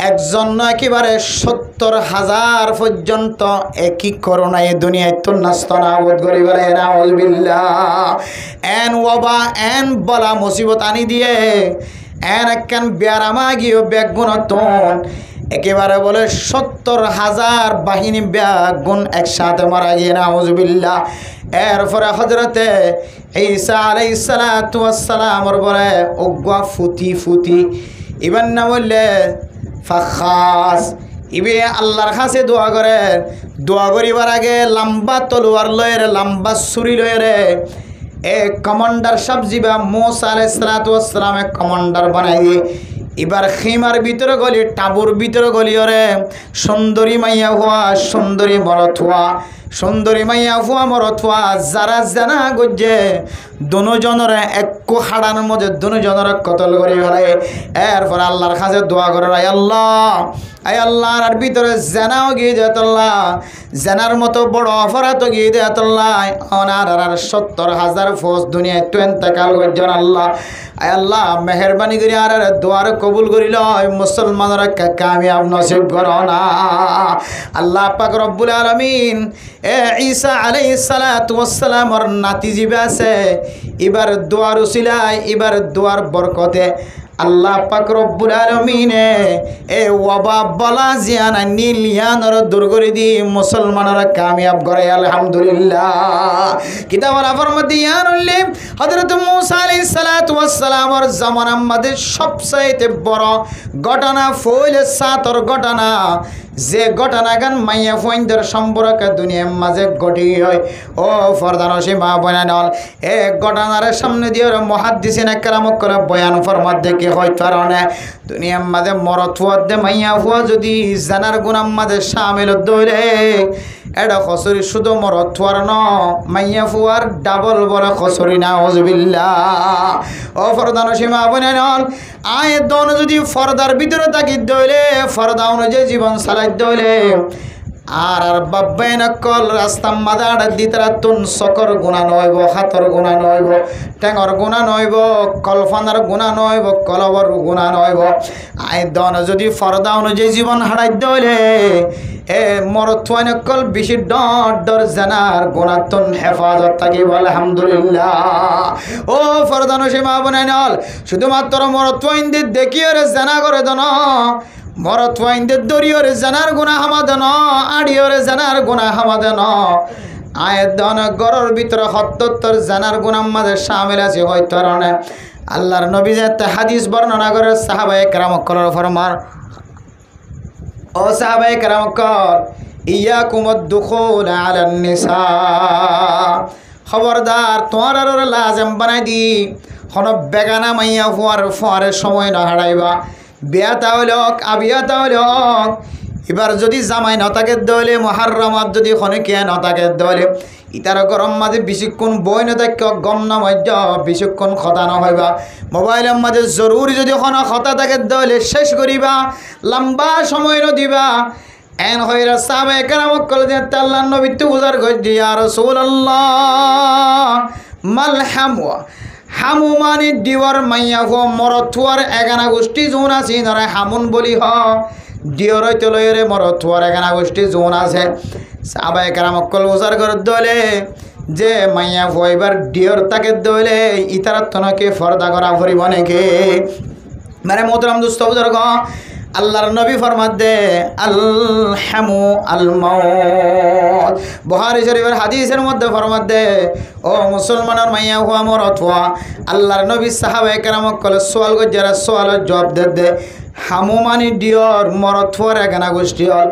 একজন একেবারে ৭০,০০০ পর্যন্ত একই করোনা এই দুনিয়ায় তো নাস্তানাবুদ করিবার নাউযুবিল্লাহ এন ওয়াবা এন বলা মুসিবত আনি দিয়ে এন একখান বেয়ারামা গিয়ে বেগুনতন একেবারে বলে ৭০,০০০ বাহিনী বেগুন একসাথে মারা গিয়ে নাউযুবিল্লাহ এরপরে হযরতে ঈসা আলাইহিস সালাতু ওয়াস সালামর বলে ওগা ফুটি ইবান না বললে ফাখাস ইবে আল্লাহর কাছে দোয়া করিবার আগে লম্বা তলোয়ার লয়ের লম্বা ছুরি লয়ের এ কমান্ডার সব জিবা মুসা আলাইহিস সালাতু ওয়াস সালামে কমান্ডার বানাই এবার খেমার ভিতরে গলি টাবুর ভিতরে গলি ওরে সুন্দরী মাইয়া হওয়া সুন্দরী মরত হওয়া সুন্দরী মাইয়া ফুয়া মরত হওয়া যারা জানা গজ্জে দুজনের এক হাড়ানোর মধ্যে দুজনের কতল করে ফেলে এরপর আল্লাহর কাছে দোয়া করে আয় আল্লাহর আর ভিতরে জানাও গিয়ে দেতল্লাহ জানার মতো বড় অপরাধ গিয়ে দেতল্লাহ অনার আর ৭০,০০০ ফৌজ দুনিয়ায় তো এন্তেকাল করছেন আল্লাহ আয় আল্লাহ মেহরবানি করে আর দোয়ার কবুল করিল মুসলমানরা কামিয়াব নসিব করো না আল্লাহ পাক রব্বুল আলামিন এ ঈসা আলাইহিস সালাতু ওয়াস সালামর নাতি জিবে আছে এবার দোয়ার উসিলায় এবার দোয়ার বরকতে আল্লাহ পাক রব্বুল আলামিনে এ ওয়াবা বলা জিয়ানা নীলিয়ানর দূর করে দি মুসলমানরা কামিয়াব করে আলহামদুলিল্লাহ কিতাবুল ফরমাদিয়ানুল্লি হযরত মুসা আলাইহিস সালাতু ওয়াস সালামর জামানার মধ্যে সবচেয়ে বড় ঘটনা ফইল সাতর ঘটনা যে ঘটনা গান মাইয়া ফইনদের সম্পর্কে দুনিয়ার মাঝে ঘটি হয় ও ফরদান সীমা বয়ানল এই ঘটনার সামনে দিয়ে মুহাদ্দিসিন একরাম করে বয়ান ফরমাত দেখে হয় কারণে দুনিয়ার মাঝে মরত ফুয়াদে মাইয়া ফুয়া যদি জানার গুনার মাঝে শামিল দইলে এটা খসরি শুধু মরত ফুয়ার ন মাইয়া ফুয়ার ডাবল বড় খসরি নাউযুবিল্লাহ ও ফরদান সীমা বয়ানল আয় দন যদি ফরদার ভিতরে থাকি দইলে ফরদা অনুযায়ী জীবন চালাই দইলে আর বাব্বাই নকল রাস্তা মাদার দিতরা তুন সকর গুণা নইব হাতর গুণা নইব টেঙর গুণা নইব কলফানার গুণা নইব কলবর গুণা নইব আয় দন যদি ফরদা অনুযায়ী জীবন হারাই দইলে এ মরথুয়াই নকল বেশি ডর জানার গুণাতুন হেফাজত থাকিব আলহামদুলিল্লাহ ও ফরদানো সীমা বনাইনল শুধুমাত্র মরথুয়াইনদের দেখিয়ে জানা করে দন মরত ওয়াইনদের দরিয়রে জানার গুনাহ হামাদান আড়িয়রে জানার গুনাহ হামাদান আয়দন গরর ভিতরে ৭০ জানার গুনাহ মাঝে শামিল আছে হয়তো কারণে আল্লাহর নবী যে হাদিস বর্ণনা করে সাহাবায়ে কেরাম করার ফরমান ও সাহাবায়ে কেরাম কর ইয়াকুমুদ দুখুল আলান নিসা খবরদার তোমার লাজম বানাই দি কোনো বেগানা মাইয়া ফুয়ারের সময় না হারাইবা। বিয়া তাহলে হোক আবিয়া তাহলে হোক, এবার যদি জামাই নতাকে দলে মহারমাত যদি খনিকে নতাকে দলে ইতার গরম মাঝে বেশিক্ষণ বই নথাক গম না মধ্য বেশিক্ষণ খতা নহইবা। মোবাইলের মাঝে জরুরি যদি কোনো খতা থাকে দলে শেষ করিবা, লম্বা সময় নদিবা। এন হইরা সাহাবায়ে কেরামক কল যে আল্লাহর নবী তো বুঝার কই দিয়া রাসূলুল্লাহ মাল হামওয়া। হামু মানে দিওয়ার মাইয়া হো মরথুয়ার এগানা গোষ্ঠী জোন আছে ধরে হামুন বলি হ দিওর তলয়েরে মরথুয়ার এগানা গোষ্ঠী জোন আছে। সাহাবায়ে কেরামক কল বুঝার করে দলে যে মাইয়া হো এবার দিওর তাকে দলে ইতারাত তনকে ফর্দা করা ভরিব নাকি। মানে মোহতারাম দোস্ত বুজুর্গ, আল্লাহর নবী ফরমাত দে আল হামু আল মাউত। বুখারী শরীফের হাদিসের মধ্যে ফরমাত দে ও মুসলমানের মাইয়া হুয়া মরত হুয়া। আল্লাহর নবী সাহাবায়ে কেরামক কলে সওয়াল করে যারা সওয়ালের জবাব দে হামু মানি ডিওর মরত হুয়ার এগানা গোষ্ঠী হল।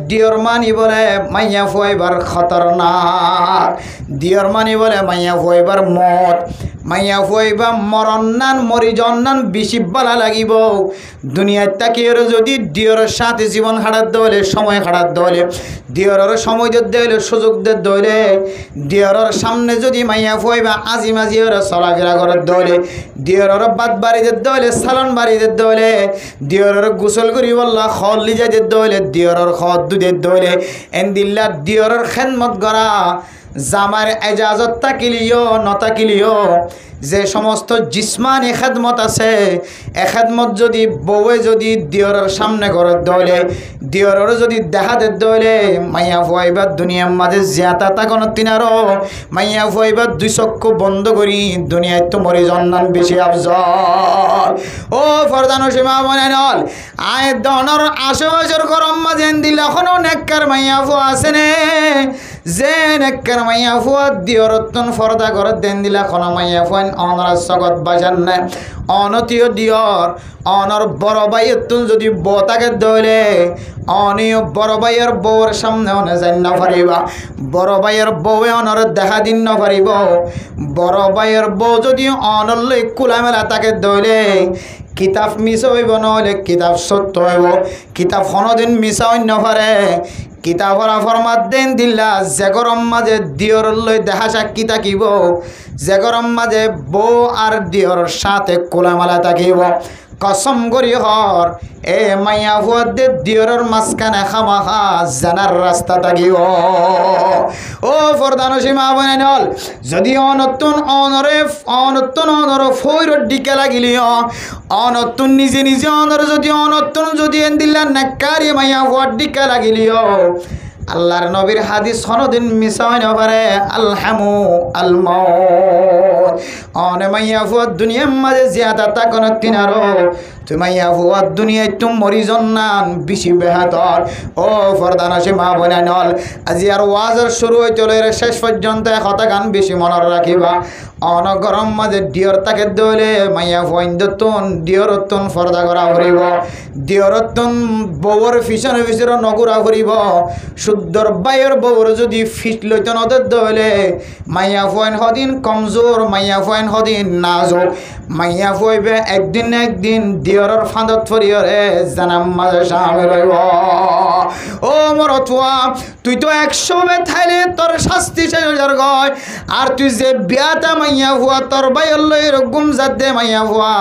ডিওর মানি বলে মাইয়া ফুয়াইবার খতরনাক, ডিওর মানি বলে মাইয়া ফুয়াইবার মত। মাইয়া ফুয়াইবা মরন্নান মরি জন্নান বেশি বালা লাগিব। দুনিয়ায় তাকিয়ে যদি ডিওরের সাথে জীবন হারাত দলে সময় হারাত দলে ডিওরের সময় দলে সুযোগ দলে ডিওরের সামনে যদি মাইয়া ফুয়াইবা আজি মাঝি ওরা চলাফেরা করার দলে ডিওরের বাদ বাড়িতে দলে সালন বাড়িতে দলে ডিওরের গোসল করি বললা খল লিজাদের দলে ডিওরের খদ দুধের দলে এন্দিল্লা ডিওরের খেদমত করা জামার এজাজত তাকিলিও নতাকিলিও যে সমস্ত জিসমানি খেদমত আছে এ খেদমত যদি বউয়ে যদি দিয়রের সামনে করে দলে দিয়রের যদি দেখাদের দলে মাইয়া ফুয়াইবার দুনিয়ার মাঝে জিয়াতা তাকন তিনারও মাইয়া ফুয়াইবার দুই চক্ষু বন্ধ করি দুনিয়ায় তো মরি জন্নান বেশি আফজল। ও ফরদানো সীমা মনে নল আয় দনর আশেপাশের গরম মাঝে দিল এখনো নেককার মাইয়া ফুয়া আছে নে যে নেককার মাইয়া ফুয়া দিয়রতন ফরদা করে দেন দিলা কোনো মাইয়া ফুয়া অনর জগৎ বাজার নাই অনতীয় দিয়র অনর বড় ভাইয়ের যদি বতাকে দলে অনিয় বড় ভাইয়ের বউর সামনে অনে যাই না পারিবা। বড় ভাইয়ের বউয়ে অনর দেখা দিন না পারিব। বড় ভাইয়ের বউ যদি অনর খোলামেলা তাকে দলে কিতাব মিছা হইব নহলে কিতাব সত্য হইব। কিতাব কোনোদিন মিছা অন্য পারে। কিতাবর ফরমাত দেন দিলা যে গরম মাঝে দিয়র লই দেখা সাক্ষী থাকিব যে গরম মাঝে বউ আর দিয়র সাথে কোলামালা থাকিব কসম করি হর এ মাইয়া ফুয়াদে দিয়রের মাঝখানে খামাখা জানার রাস্তা থাকিব। ও ফরদানো সীমা বনেন হল যদি অনতুন অনর ফৈরর দিকে লাগিলিও অনতুন নিজে নিজে অনর যদি অনতুন যদি এন দিল্লা নাকারি মাইয়া ফুয়ার দিকে লাগিলিও আল্লাহর নবীর হাদিস কোনোদিন মিছা হয় না পারে। আল হামু আল মাউত অনে মাইয়া ফুয়ার দুনিয়ার মাঝে জিয়াদা তাকন তিনারও তুই মাইয়া ফুয়ার দুনিয়ায় তুম মরি জন্নান বেশি বেহাতর। ও ফরদান আসে মা বোনা নল আজি আর ওয়াজের শুরু হইতে শেষ পর্যন্ত কথা গান বেশি মনে রাখিবা। অন গরম মাঝে ডিয়র তাকে দলে মাইয়া ফুয়াইন্দতন ডিয়রতন ফরদা করা করিব। ডিয়রতন বউর ফিসনে ফিসর নগুরা করিব। শুদ্ধর বাইয়ের বউর যদি ফিট লইত নদের দলে মাইয়া ফুয়াইন হদিন কমজোর মাইয়া ফুয়াইন হদিন নাজুক মাইয়া ফুয়াইবে একদিন একদিন ডিয়রের ফাঁদত ফরিয়রে জানাম মাঝে সামিল হইব। ও মরতুয়া তুই তো 100 থাইলে তোর শাস্তি শেষ হইয়ার গয় আর তুই যে বিয়াটা মাইয়া ফুয়া তোর বাইয়ের লই রকম জাত দে মাইয়া ফুয়া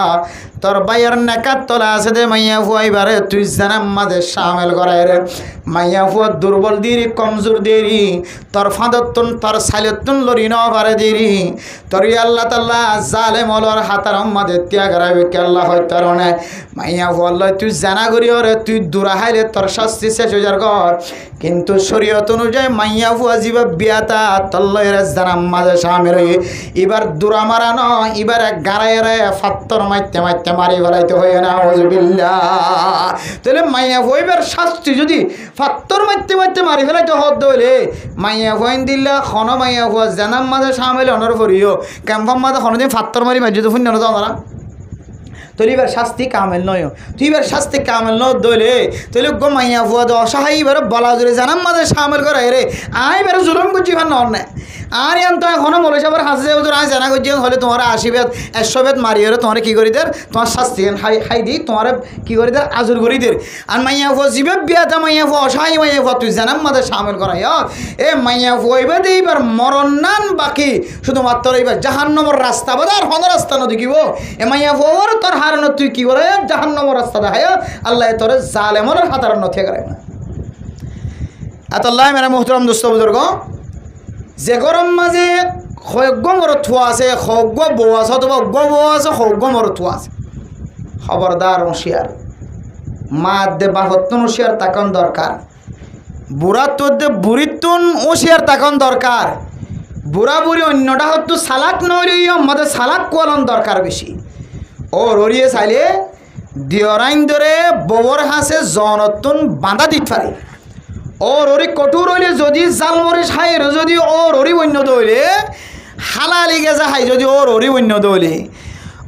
তোর বাইয়ের নেকাত তলা আছে দে মাইয়া ফুয়া এবারে তুই জানাম মাঝে সামিল করাই রে। মাইয়া ফুয়া দুর্বল দেরি কমজোর দেরি তোর ফাঁদতুন তোর সাইলতুন লরি ন পারে দেরি তোর আল্লাহ তাআলা জালেম হলর হাতার মাঝে ত্যাগ রাখবে কে আল্লাহ হয় তোর নে মাইয়া ফুয়া তুই জানা করি রে তুই দূরা হাইলে তোর শাস্তি শেষ হয়ে যার ঘর। কিন্তু শরীয়ত অনুযায়ী মাইয়া ফুয়া জিবা বিয়াতা তল্লয়ের জানাম মাঝে সামিল হয়ে এবার দূরা মারা ন এবার গাড়াইয়ের ফাত্তর মাইতে মাইতে মারি ফেলাইতে হয়ে না আউযুবিল্লাহ। তাহলে মাইয়া ফুয়াইবার শাস্তি যদি ফাত্তর মাইতে মাইতে মারি ফেলাইতে হদ হইলে মাইয়া ফুয়াইন দিল্লা খন মাইয়া ফুয়া জানাম মাঝে সামিল অনর করিও ক্যাম্পাম মাঝে কোনোদিন ফাত্তর মারি মাঝে তো শূন্য না তোর এবার শাস্তি কামেল নয়। তুই এবার শাস্তি কামেল ন দলে তোলে গো মাইয়া ফুয়া দো অসহায় এবার বলা জোরে জানাম মাঝে সামিল করা রে আই এবার জুলুম করছি ভার নর না আর ইয়ান তো এখনো মৌলভী সাহেবের হাসে হুজুর আজ জানা করছি হলে তোমার 80 বেদ 100 বেদ মারি হলে তোমার কি করি দের তোমার শাস্তি হাই দি তোমার কি করি দের আজুর করি দের আর মাইয়া ফো জিবে বিয়াতে মাইয়া ফো অসহায় মাইয়া ফো তুই জানাম মাদের সামিল করাই এ মাইয়া ফো এবার এইবার মরণ নান বাকি শুধুমাত্র এইবার জাহান্নমর রাস্তা বাদার হন রাস্তা ন দেখিব এ মাইয়া ফোর তোর হারানো তুই কি করে জাহান্নমর রাস্তা দেখায় আল্লাহ তোর জালেমর হাতার নথে করে না আতাল্লাহ মেরা মোহতরম দোস্ত বুজুর্গ যে গরম মাঝে সজ্ঞ মরত থোৱা আছে সজ্ঞ বৌ আছে অথবা অজ্ঞ বৌ আছে সজ্ঞ মরত থোৱা আছে খবরদার হুঁশিয়ার মা দে বাহত্তন হুঁশিয়ার তাকন দরকার বুড়া তোর দে বুড়িতুন হুঁশিয়ার তাকন দরকার বুড়া বুড়ি অন্যটা হতো সালাক নইলেই আমাদের সালাক কোয়ালন দরকার বেশি ও রড়িয়ে চাইলে দিয়রাইন ধরে ববর হাসে জনতুন বাঁধা দিতে পারে ও ররি কঠোর হইলে যদি জালমরিচ হাই যদি ও ররি বন্য দইলে হালালি গেছে হাই যদি ও ররি বন্য দইলে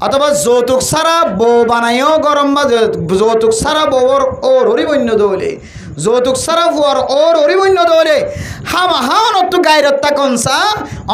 অথবা যৌতুক ছাড়া বউ বানাইও গরম বা যৌতুক ছাড়া বউর ও ররি বন্য দইলে যৌতুক ছাড়া ফুয়ার ও ররি বন্য দইলে হামাহান তো গাইরত্তা কনসা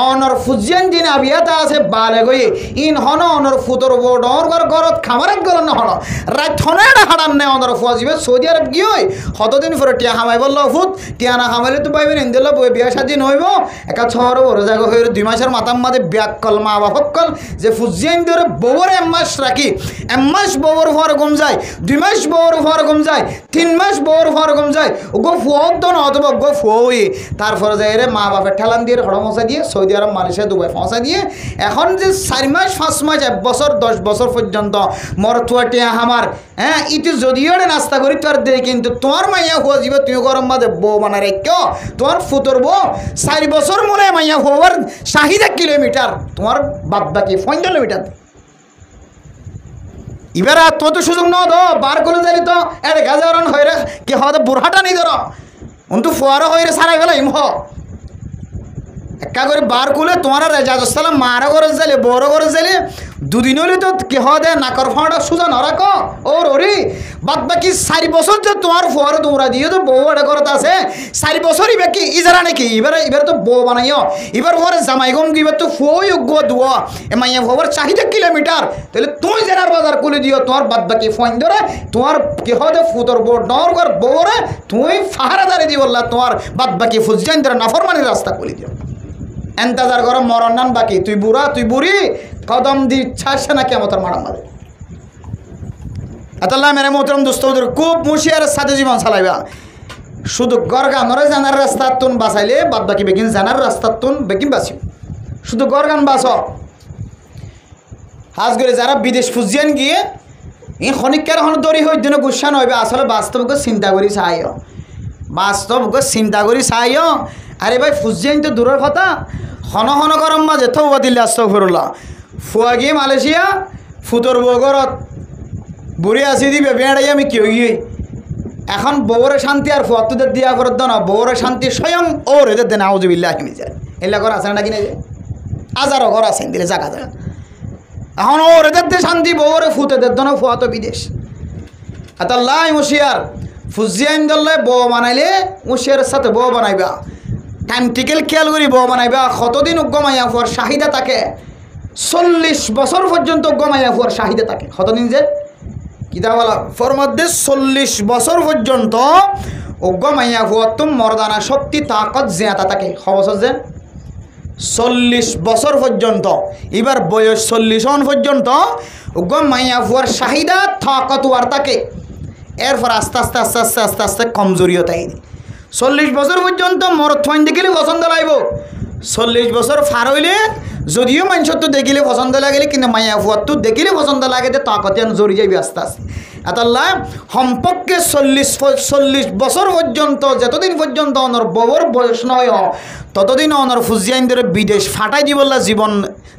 অনর ফুজিয়ান দিন আবিয়াতা আছে বালে গই ইন হন অনর ফুতর বড়র গরত খামারক গল না হন রাত হনে হারাম নে অনর ফুজিবে সৌদি আরব গিয়ে কতদিন পরে টিয়া হামাই বলল ফুত টিয়া না হামাইলে তো পাইবেন ইনদিল্লা বিয়া শাদী নইব একা ছহর বড় জায়গা হয়ে 2 মাসের মাতাম মাদে ব্যাক কল মা বাপক কল যে ফুজিয়ান ধরে বউর এমাস রাখি এমাস বউর ফর গম যায় 2 মাস বউর ফর গম যায় 3 মাস বউর ফর গম যায় গো ফুয়াও তো না অথবা গো ফুয়াই তারপরে যাই রে মা বাপের ঠেলান দিয়ে হড়মশা দিয়ে সৌদি আরব মালয়েশিয়া দুবাই ফসা দিয়ে এখন যে 4 মাস 5 মাস 1 বছর 10 বছর পর্যন্ত মরথুয়াটিয়া আমার হ্যাঁ ইতি যদিও নাস্তা করি তোর দে কিন্তু তোমার মাইয়া হওয়া যাবে তুই গরম মাঝে বউ বানা রে কেউ তোমার ফুতর বউ 4 বছর মনে মাইয়া হওয়ার চাহিদা কিলোমিটার তোমার বাদ বাকি 5 কিলোমিটার এবার আর তো সুযোগ ন দো বার করে যাই তো এর গাজারন হয়ে রে কি হতে বুড়হাটা নি ধর অন্তু ফোয়ারা হয়ে রে সারাই গেল ইমহ একা করে বার করলে তোমার রাজাসালাম মারা করে যাইলে বড় করে যাইলে 2 দিন হলে তো কেহ দে নাকর ফাঁড়া সুজা নরাক ওর ওরি বাদ বাকি 4 বছর যে তোমার ফোয়ারে তোমরা দিয়ে তো বউ এটা করতে আছে 4 বছরই বাকি ইজারা নাকি এবার তো বউ বানাইও এবার পরে জামাই গম গিয়ে তো ফুয় যোগ্য দুয়া এমাইয়া ফোয়ার চাহিদা কিলোমিটার তাহলে তুমি জেনার বাজার খুলে দিও তোমার বাদ বাকি ফোন ধরে তোমার কেহ দে ফুতর বউ ডর কর বউরে তুমি ফাহারাদারি দি বললা তোমার বাদ বাকি ফুজাইন ধরে নাফরমানির রাস্তা খুলে দিও এন্তাজার গরম মরণ নান বাকি তুই বুড়া তুই বুড়ি কদম দি ছাড়ছে না কেমতর মারাম মারে আতাল্লাহ মেরে মোহতরম দোস্তদের খুব মুশিয়ারের সাথে জীবন চালাইবা শুধু গরগানরে জানার রাস্তা তুন বাঁচাইলে বাদ বাকি বেগিন জানার রাস্তা তুন বেগিন বাঁচিও শুধু গরগান বাঁচ হাজ করে যারা বিদেশ ফুজিয়ান গিয়ে এই ক্ষণিকের হন দরি হয়ে দিন গুসা নইবে আসলে বাস্তবকে চিন্তা করি চাইও বাস্তবকে চিন্তা করি চাইও আরে ভাই ফুজিয়ান তো দূরের কথা হন হন গরম মাঝে তো দিল্লি আস্তফরুল্লাহ ফুয়া গিয়ে মালয়েশিয়া ফুতর বগরত বুড়ি আসি দিবে বেড়াই আমি কেউ গিয়ে এখন বউরে শান্তি আর ফুয়াত্তুদের দিয়া করে দেন বউরে শান্তি স্বয়ং ওর এদের দেন আউজুবিল্লাহ হিমি যায় এলা ঘর আছে নাকি না যে হাজারো ঘর আছেন দিলে জায়গা জায়গা এখন ওর এদের দিয়ে শান্তি বউরে ফুতেদের দেন ফুয়া তো বিদেশ আতাল্লাহ মুশিয়ার ফুজিয়ান দল্লায় বউ বানাইলে মুশিয়ারের সাথে বউ বানাইবা টাইম টিকেল খেয়াল করি বউ বানাইবা কতদিন উগ্গমাইয়া ফুয়ার চাহিদা থাকে 40 বছর পর্যন্ত উগ্গমাইয়া ফুয়ার চাহিদা থাকে কতদিন যে কিতাবালা ফর মধ্যে 40 বছর পর্যন্ত উগ্গমাইয়া ফুয়ার তো মর্দানা শক্তি তাকত জিয়াতা থাকে খবর যে 40 বছর পর্যন্ত এবার বয়স 40 পর্যন্ত উগ্গমাইয়া ফুয়ার চাহিদা তাকত ওয়ার থাকে এরপর আস্তে আস্তে আস্তে আস্তে আস্তে আস্তে কমজোরিও তাই 40 বছর পর্যন্ত মরদ ফাইন দেখিলে পছন্দ লাগব 40 বছর ফার হইলে যদিও মানুষের তো দেখিলে পছন্দ লাগিলে কিন্তু মাইয়া ফুয়ার তো দেখিলে পছন্দ লাগে যে তাকতে জড়ি যাবি আস্তে আস্তে আতাল্লাহ সম্পর্কে 40 বছর পর্যন্ত যতদিন পর্যন্ত অনর ববর বয়স নয় ততদিন অনর ফুজিয়াইনদের বিদেশ ফাটাই দিবল্লা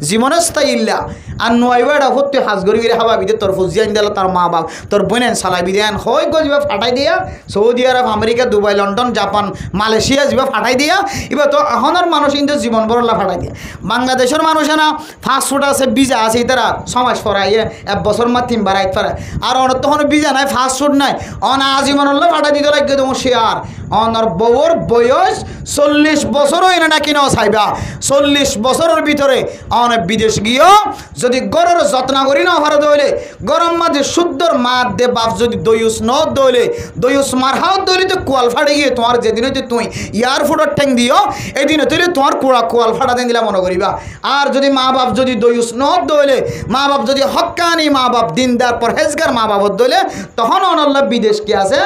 জীবনের স্থায়ী ইল্লা আর নয়বা এটা হতে হাজ গড়ি গিয়ে হাবা বিদে তোর ফুজিয়াইন দিল তার মা বাপ তোর বোনেন সালাই বিদেন হয় গিয়ে ফাটাই দিয়া Saudi Arab America Dubai London Japan Malaysia যা ফাটাই দিয়া এবার তো এখনের মানুষ কিন্তু জীবন বরলা ফাটাই দিয়া বাংলাদেশের মানুষে না ফাস্টফুড আছে বিজা আছে তারা সমাজ ফরাইয়ে 1 বছর মা 3 বার আইত পারে আর অনেক তখন বিজা নাই ফাস্টফুড নাই অনা আজীবন ফাটাই দিতে লাগবে তোমার শেয়ার অনর বউর বয়স 40 বছরও এনে নাকি ন চাইবা 40 বছরের ভিতরে অনেক বিদেশ গিয়েও যদি গরুর যত্ন করি না হরে দইলে গরম মাঝে শুদ্ধর মাত দে বাপ যদি দইউস ন দইলে দইউস মার হাত দইলে তো কোয়াল ফাটে গিয়ে তোমার যেদিন হইতে তুই ইয়ার ফুটোর ঠ্যাং দিও এদিন হইতে তোমার কোয়াল ফাটা দেন দিলা মনে করিবা। আর যদি মা বাপ যদি দইউস ন দইলে মা বাপ যদি হক্কানি মা বাপ দিনদার পরহেজগার মা বাপ দইলে তখন অনাল্লাহ বিদেশ কি আছে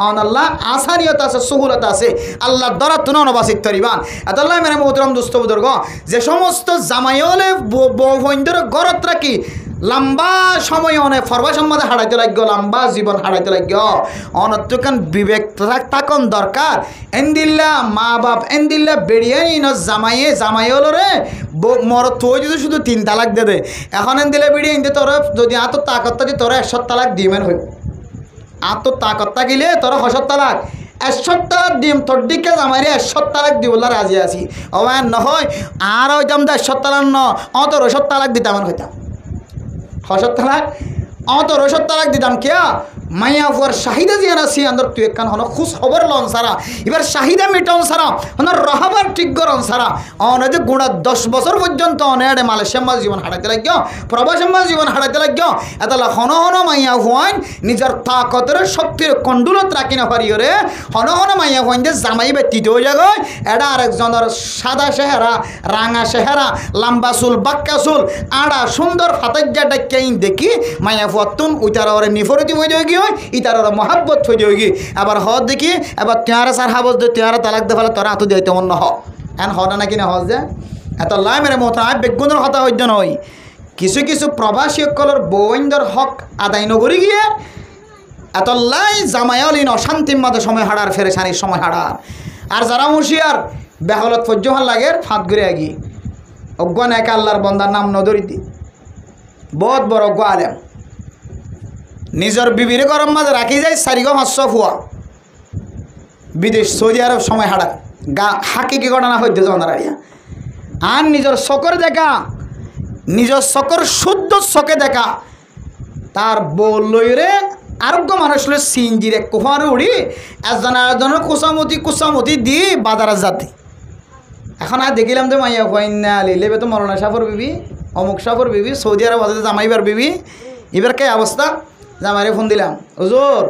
অনাল্লাহ আসানিয়ত আছে সুহুলত আছে আল্লাহ দ্বারা তুন নবাসিক তরিবান আল্লাহ মেরে মোহতরম দুস্থ বুজুর্গ যে সমস্ত জামাইলে বউবন্ধের গরত রাখি লম্বা সময় অনেক ফরবা সম্মাদে হারাইতে লাগবে লম্বা জীবন হারাইতে লাগবে অনত্রকান বিবেক থাকুন দরকার এন্দিল্লা মা বাপ এন্দিল্লা বেরিয়ে ন জামাইলরে মর তুই যদি শুধু 3 তালাক দে দে এখন এন্দিলে বেরিয়ে ইন্দে তোর যদি আত তাকত্তা দি তোর 100 তালাক দিমেন হইব আত তাকত্তা গিলে তোর 100 তালাক 100 তালাক দিম তোর দিকে জামাইরে 100 তালাক দিবলা রাজি আছি অবান নহয় আর হইতাম 100 তালাক ন অতর 100 তালাক দিতাম হইতাম 100 তালাক অতর 100 তালাক দিতাম কিয়া মাইয়া ফুয়ার চাহিদা যে আছে আন্দর তুই একখান হন খুশ খবর লন সারা এবার চাহিদা মিটন সারা হন রহাবার ঠিক করন সারা অনেক গুণা 10 বছর পর্যন্ত অনেক মালয়েশিয়া মাঝ জীবন হারাইতে লাগ প্রবাসী মাঝ জীবন হারাইতে লাগ এতলা হন হন মাইয়া ফুয়ান নিজের তাকতের শক্তির কন্ডুলত রাখি না পারিওরে হন হন মাইয়া ফুয়ান যে জামাই ব্যতীত হয়ে যাগ এটা আরেকজনের সাদা চেহারা রাঙা চেহারা লম্বা চুল বাক্কা চুল আড়া সুন্দর ফাতাজ্জা ডাক্কাইন দেখি মাইয়া ফুয়াতুন উইতার ওরে নিফরতি হয়ে যায় ইতার মহাব্বত হয়ে যাওগি আবার হ দেখি এবার তেয়ারা সার হাবস দে তেয়ারা তালাক দে ফেলে তোরা হাতু দিতে মন নহ এন হ না নাকি না হজ যে এত লাই মেরে মত আয় বেগুনের হতা হইজ নয় কিছু কিছু প্রবাসী সকলের বৌন্দর হক আদায় নগরি গিয়ে এত লাই জামায়ালিন অশান্তির মাঝে সময় হারার ফেরেশানির সময় হারার আর যারা হুঁশিয়ার বেহলত ফজ্জহান লাগে ফাঁত ঘুরে আগি অজ্ঞান এক আল্লাহর বন্দার নাম নদরি দি বহুত বড় অজ্ঞ আলেম নিজের বিবির গরম মাঝে রাখি যায় 4,500 ফুয়া বিদেশ সৌদি আরব সময় হারার গা হাকিকি ঘটনা হইতে জনারিয়া আর নিজের চকর দেখা নিজের চকর শুদ্ধ চকে দেখা তার বউ লইরে আরোগ্য মানুষ সিঞ্জিরে কুফার উড়ি একজনের কুসামতি দি বাজারের জাতি এখন আর দেখিলাম তো মাইয়া ফাইনা লিলেবে তো মরনা সাফর বিবি অমুক সাফর বিবি সৌদি আরব আছে জামাইবার বিবি এবার কে অবস্থা জামাইরে ফোন দিলাম হুজুর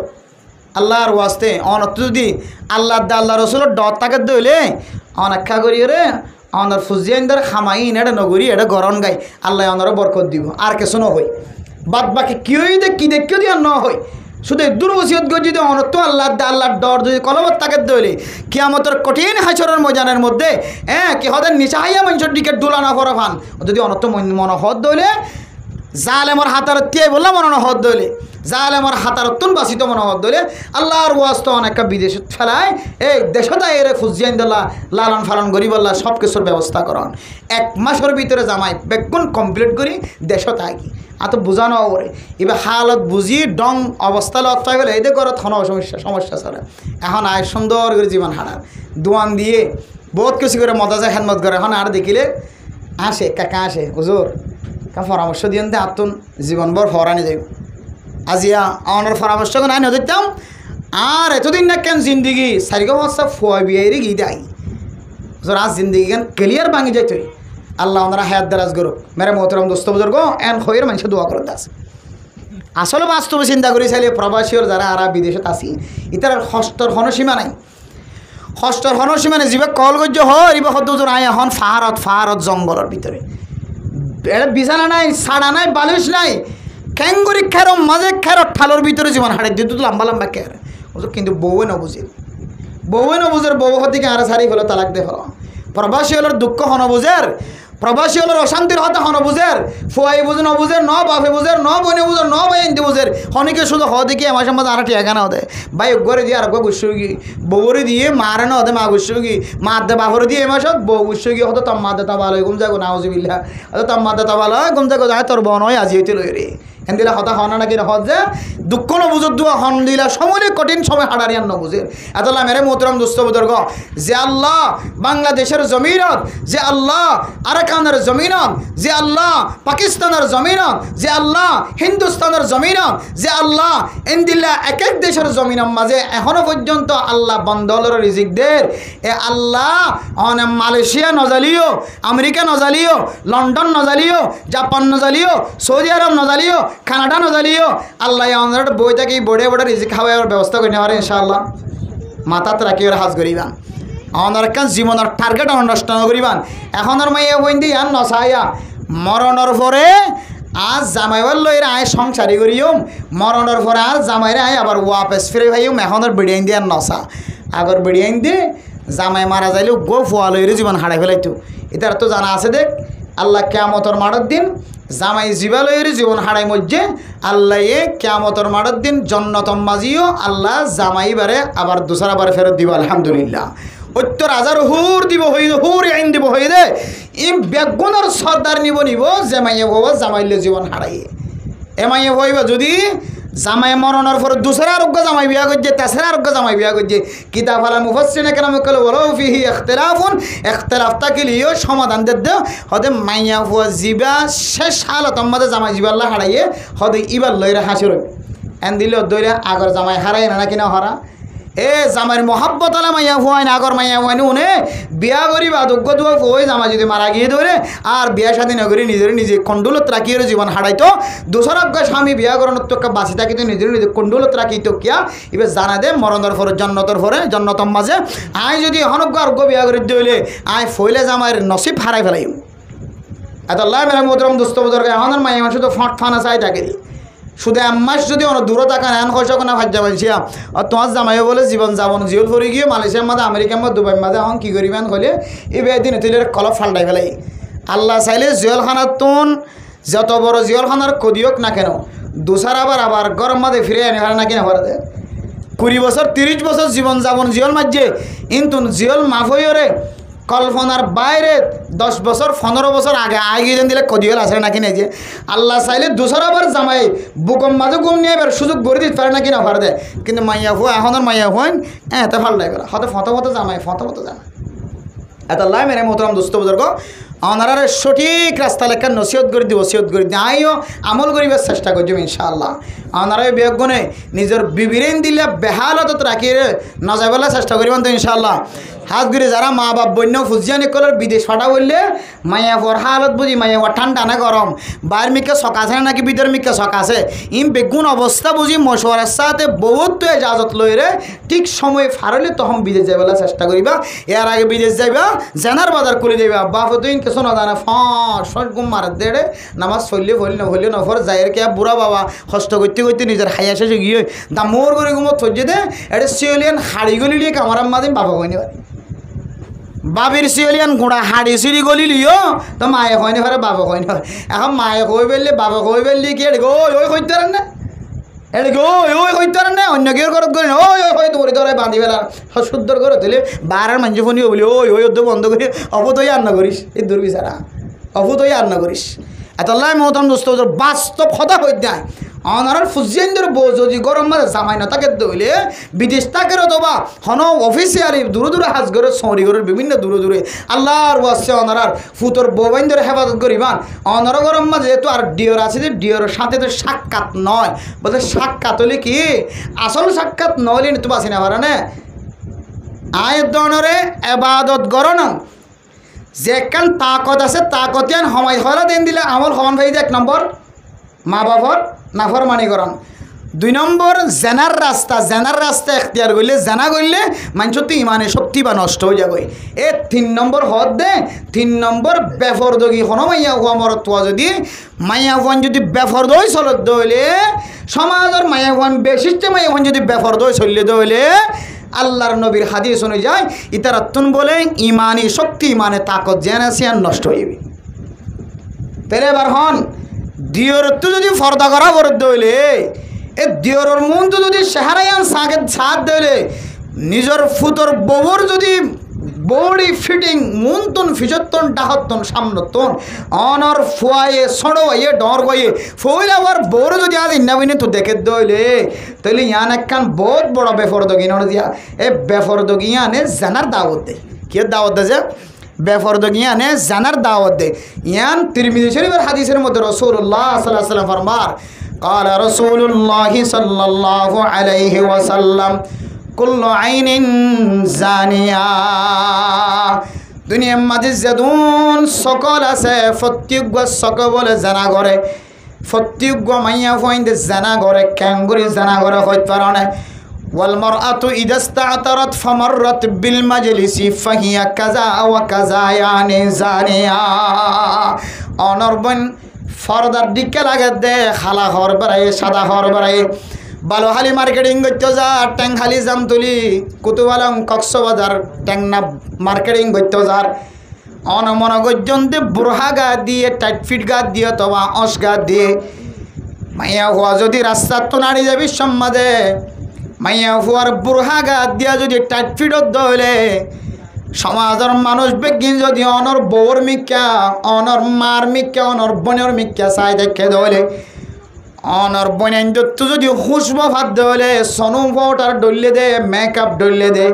আল্লাহর ওয়াস্তে অনত যদি আল্লাহ রসুলের ডর তাকে দইলে অনেক্ষা করি রে অনার ফুজিয়ানদের খামাইন এটা নগরী এটা গরম গাই আল্লাহ অনারও বরকত দিব আর কিছু নহই বাদ বাকি কেউই কি দেখিও দিয়ে ন হয় শুধু দুর্বসিয়ত গো যদি অনত আল্লাহর ডর যদি কলবত তাকে দইলে কিয়ামতের কঠিন হাসরের ময়দানের মধ্যে কি হদের নিচা হাইয়া মানুষের দিকে ডোলা না করা ফান যদি অনত মনোহদ দইলে জালেমর হাতার তিয়াই বললাম মনে হদ দইলে জালেমর হাতার তুন বাসিত মনে হদ দইলে আল্লাহর ওয়াস্ত অনেকটা বিদেশে ফেলায় এই দেশতা এরে ফুজিয়ান দল্লা লালন ফালন করি বললা সব কিছুর ব্যবস্থা করন 1 মাসের ভিতরে জামাই বেগুন কমপ্লিট করি দেশত আগি আত বুঝানো ওরে এবার হালত বুঝি ডং অবস্থা লতা গেলে এদের করে থনো সমস্যা চলে এখন আয় সুন্দর করে জীবন হারার দোয়ান দিয়ে বহুত কিছু করে মজা খেদমত করে এখন আর দেখিলে আসে কাকা আসে হুজুর পরামর্শ দিয়েন দে আতুন জীবনভর ফরানি যাইব আজিয়া আমার পরামর্শ নাই নদিতাম আর এতদিন না কেন জিন্দগি 4,500 ফুয়া বিয়াইরে গিয়ে দেয় আজ জিন্দগি কেন ক্লিয়ার ভাঙি যাই তুই আল্লাহ ওনারা হায়াত দারাজ করুক মেরে মোহতরম দোস্ত বুজুর্গ এন খয়ের মানুষে দোয়া করতে আছে আসলে বাস্তবে চিন্তা করি চাইলে প্রবাসীর যারা আরা বিদেশত আসি ইতার হস্তর হনসীমা নাই হস্তর হনসীমা নাই যিবা কলগজ্য হয় ইবা হদ্দুজোর আয় এখন ফাহারত জঙ্গলের ভিতরে এটা বিছানা নাই ছাড়া নাই বালিশ নাই খ্যাঙ্গুরি খেরো মাঝে খেরো ঠালোর ভিতরে জীবন হাড়ে দিয়ে তো লম্বা লম্বা খের কিন্তু বউয়ে নবুঝিল বউ হতিকে আরে সারি হলো তালাক দে হলো প্রবাসী হলোর দুঃখ হনবুঝের প্রবাসী হলোর অশান্তির হতে হনবুঝের ফুয়াই বুঝে নবুঝের ন বাপে বুঝের ন বনে বুঝের ন ভাই এনতে বুঝের হনিকে শুধু হদিকে আমার সমাজ আর টিয়া কেনা হতে ভাই গড়ে দিয়ে আর গুসুগি বউরে দিয়ে মারে না হতে মা গুসুগি মা দে বাপরে দিয়ে এমাসত বউ গুসুগি হতো তম মা দে তা ভালো গুম যাগো নাউজিবিল্লাহ হতো তম মা দে তা ভালো গুম যাগো যায় তোর বোন হয় আজি হইতে লই রে হেন দিলা হতা হন নাকি হত যে দুঃখ নবুজত দুয়া হন দিলা সময় কঠিন সময় হাড়ারিয়ান নবুজের এতলা মেরে মোহতরম দুস্থ বুজুর্গ যে আল্লাহ বাংলাদেশের জমিনত যে আল্লাহ আরাকানের জমিনত যে আল্লাহ পাকিস্তানের জমিনত যে আল্লাহ হিন্দুস্তানের জমিনত যে আল্লাহ এন্দিল্লা এক এক দেশের জমিনের মাঝে এখনো পর্যন্ত আল্লাহ বন্দলের রিজিকদের এ আল্লাহ মালয়েশিয়া নজালিও আমেরিকা নজালিও লন্ডন নজালিও জাপান নজালিও সৌদি আরব নজালিও কানাডা নজালিও আল্লাহ আমাদের বই থেকে বড়ে বড়ে রিজিক খাওয়ার ব্যবস্থা করে নেওয়ার ইনশাআল্লাহ মাথাত রাখি ওরা হাজ করিবান আমার কান জীবনের টার্গেট নষ্ট করিবান এখনের মাইয়া বইন দিয়ে আর নসাইয়া মরণের পরে আজ জামাইবার লইরে আয় সংসারী করিম মরণের পরে আর জামাইরে আয় আবার ওয়াপেস ফিরে ভাইম এখনের বেড়িয়াইন দিয়ে আর নসা আগর বেড়িয়াইন দিয়ে জামাই মারা যাইলেও গো ফোয়া লইরে জীবন হারাই ফেলাইতো এটার তো জানা আছে দেখ আল্লাহ কিয়ামতের মাঠের দিন জামাই জীবালয়ের জীবন হারাই মধ্যে আল্লাহ কিয়ামতের মাঠের দিন জন্নতম মাজিও আল্লাহ জামাই বারে আবার দোসরা বার ফেরত দিব আলহামদুলিল্লাহ ৭০,০০০ হুর দিব হই হুর আইন দিব হই দে ই বেগুনের সর্দার নিব জামাইয়ে হব জামাইলে জীবন হারাই এমাইয়ে হইবা যদি জামাই মরণের পর দুসরা আরোগ্য জামাই বিয়া করছে তেসরা আরোগ্য জামাই বিয়া করছে কিতাব আলা মুফাসসিরিন কেরাম কল ওয়ালা ফিহি ইখতিলাফুন ইখতিলাফ তাকিলিও সমাধান দে হদে মাইয়া হুয়া জিবা শেষ হালত আমাদের জামাই জিবা আল্লাহ হারাইয়ে হদে ইবার লইরা হাসির এন দিলে দইরা আগর জামাই হারাই না কিনা হারা এ জামাইর মহাব্বত আলা মাইয়া হুয়াইন আগর মাইয়া হুয়াইন উনে বিয়া করিবা যোগ্য দুয়া ওই জামা যদি মারা গিয়ে ধরে আর বিয়া শাদী নগরী নিজে কন্ডুলত রাখিয়ে জীবন হারাইতো দোসরাজ্ঞ স্বামী বিয়া করানোর তো বাঁচি থাকিতো নিজে কন্ডুলত রাখিতো কিয়া এবার জানা দে মরণের ফরে জন্নতম মাঝে আয় যদি হনজ্ঞ আরোগ্য বিয়া করে দিলে আয় ফইলে জামাইয়ের নসিব হারাই ফেলাই এত আল্লাহ মেরা মোহতরম দুস্থ বুজুর্গ এখনের মাইয়া মানুষ তো ফাঁট ফানা চাই থাকে শুধু আম্মাস যদি অনেক দূরে থাকা এন খরচ না ভাজ্যা মানছিলাম আর তোমার জামাইও বলে জীবন যাবন জিওল পরে গিয়ে মালয়েশিয়ার মাঝে আমেরিকার মধ্যে দুবাইয়ের মাঝে এখন কী করিবেন হলে এবার দিন তুলে কলপ ফাল্টাই ফেলাই আল্লাহ চাইলে জিয়লখানার তুন যত বড় জিয়লখানার কদিওক না কেন দুসার আবার গরম মাঝে ফিরে আনে ফেলে না কিনা ফেলে 20 বছর 30 বছর জীবন যাবন জিয়ল মাঝে ইন্তুন জিয়ল মাফ হইরে কল্পনার বাইরে 10 বছর 15 বছর আগে যেন দিলে কদিওল আসে নাকি না যে আল্লাহ চাইলে দুসরা বার জামাই বুকম মাঝে গুম নিয়ে এবার সুযোগ গড়ে দিতে পারে নাকি না পারে দেয় কিন্তু মাইয়া হুয়া এখনের মাইয়া হুয়াইন এত ভালো লাগে হয়তো ফটো জামাই এত আল্লাহ মেরে মোহতরম দোস্ত বুজুর্গ ওনারা সঠিক রাস্তা লেখা নসিহত করে দিব ওসিয়ত করে দিই আইও আমল করিবার চেষ্টা করছি ইনশাআল্লাহ ওনারা বিয়োগনে নিজের বিবিরেন দিলে বেহালত রাখিয়ে নজাবেলার চেষ্টা করবেন তো ইনশাআল্লাহ হাত ঘুরে যারা মা বাপ বন্য ফুজিয়ানি কলার বিদেশ ফাটা বললে মাইয়া পর হালত বুঝি মাইয়া ঠান্ডা না গরম বাইর মিকে শখ আছে নাকি ভিতর মিকে শখ আছে ইম বেগুন অবস্থা বুঝি মশওয়ারার সাথে বহুত তো এজাজত লইরে ঠিক সময় ফারলে তখন বিদেশ যাইবেলা চেষ্টা করিবা এর আগে বিদেশ যাইবা জেনার বাজার করে যাইবা বাপ তুই কিছু না জানা ফট গুম মারার দেড়ে নামাজ ফললে ফললে নফর যাইয়ের কে বুড়া বাবা কষ্ট করতে নিজের হাইয়া শেষে গিয়ে দামোর করে গুমত থজ্জে দে এটা সিওলিয়ান হাড়ি গলি লিয়ে কামারাম মাদিন বাবা হয়নি পারে বাবির সিওলিয়ান গুঁড়া হাড়ি সিঁড়ি গলি লিও তো মায়ে হয়নি পারে বাবা হয়নি পারে এখন মায়ে কই বেললে বাবা কই বেললি কি এড়ে ওই কইতে পারেন না এড়ে ওই কইতে পারেন না অন্য কেউ করত করি না ওই তোর ধরে বাঁধি বেলা সুন্দর করে তুলে বারার মানুষ ফোনিও বলি ওই অর্ধ বন্ধ করি অপতই আর না করিস এই দুর্বিচারা অপতই আর না করিস এত আল্লাহ মহতম দোস্ত বাস্তব কথা হয়ে যায় অনারার ফুজিয়ানদের বউ যদি গরম মাঝে জামাই না তাকে দইলে বিদেশ তাকে দবা হন অফিসিয়ালি দূরে হাজ করে সৌরি ঘরের বিভিন্ন দূরে আল্লাহর ওয়াসে অনারার ফুতর বৌবাইনদের হেফাজত করিবান অনারা গরম মাঝে তো আর ডিওর আছে যে ডিওরের সাথে তো সাক্ষাৎ নয় বলতে সাক্ষাৎ হলে কি আসল সাক্ষাৎ নহলে তো বাসি না পারে না আয়ের দনরে এবাদত গরণ যেখান তাকত আছে তাকতিয়ান সময় হরা দিন দিলে আমল সমান ভাই 1 নম্বর মা বাবার নাফরমানি করান 2 নম্বর জেনার রাস্তা এখতিয়ার করলে জেনা করলে মানুষ তো ইমানে শক্তি বা নষ্ট হয়ে যাবে 3 নম্বর হদ দে 3 নম্বর বেফরদগি কোনো মাইয়া হুয়া মরতোয়া যদি মাইয়া হুয়ান যদি বেফরদই চলত দইলে সমাজের মাইয়া হুয়ান বেশিষ্ট মাইয়া হুয়ান যদি বেফরদই চললে দইলে আল্লাহর নবীর হাদিস অনুযায়ী ইতারাত্তুন বলে ইমানি শক্তি ইমানে তাকত জেনাসিয়ান নষ্ট হইবে পেরে বার হন দিয়র তো যদি ফর্দা করা বরদ দইলে এ দিয়রের মন তো যদি সেহারায়ান সাথ দইলে নিজের ফুতর বউর যদি বডি ফিটিং মুনতুন ফিজত্তন ডাহত্তন সামনতন অনর ফুয়ায়ে সড়োয়ে ডর গয়ে ফইলা ওর বড় যদি আজ ইন্নাবিনে তো দেখে দইলে তাইলে ইয়ান একখান বহুত বড় বেফরদগি নড় দিয়া এ বেফরদগিয়ানে জানার দাওয়াত দে কে দাওয়াত দে যে বেফরদগিয়ানে জানার দাওয়াত দে ইয়ান তিরমিজি শরীফের হাদিসের মধ্যে রাসূলুল্লাহ সাল্লাল্লাহু আলাইহি ওয়াসাল্লাম ফরমার قال رسول الله صلى الله عليه وسلم كل عين زانية দুনিয়ার মাঝে যেদুন সকল আছে প্রত্যেক সকল বলে জানা করে প্রত্যেক মাইয়া ফইন্দে জানা করে ক্যাঙ্গুরি জানা করে হইতে পারে না والمرأة إذا استعطرت فمرت بالمجلس فهي كذا وكذا يعني زانية অনর্বন ফরদার দিকে লাগে দে খালা হর বেড়ায় সাদা হর বেড়ায় বালোহালি মার্কেটিং করতে যা ট্যাংহালি জামতুলি কুতুবালং কক্সবাজার ট্যাংনা মার্কেটিং করতে যার অনমন গজ্জন্তে বুরহা গা দিয়ে টাইট ফিট গা দিয়ে তোমা অস গা দিয়ে মাইয়া হওয়া যদি রাস্তার তো নাড়ি যাবি সম্মাদে মাইয়া হওয়ার বুরহা গা দিয়া যদি টাইট ফিটত দইলে সমাজের মানুষ বেগিন যদি অনর বউর মিক্কা অনর মার মিক্কা অনর বোনের মিক্কা চাই দেখে দইলে অনর বোনের দত্ত যদি খুশব ভাত দইলে সনু পাউডার ডললে দে মেকআপ ডললে দে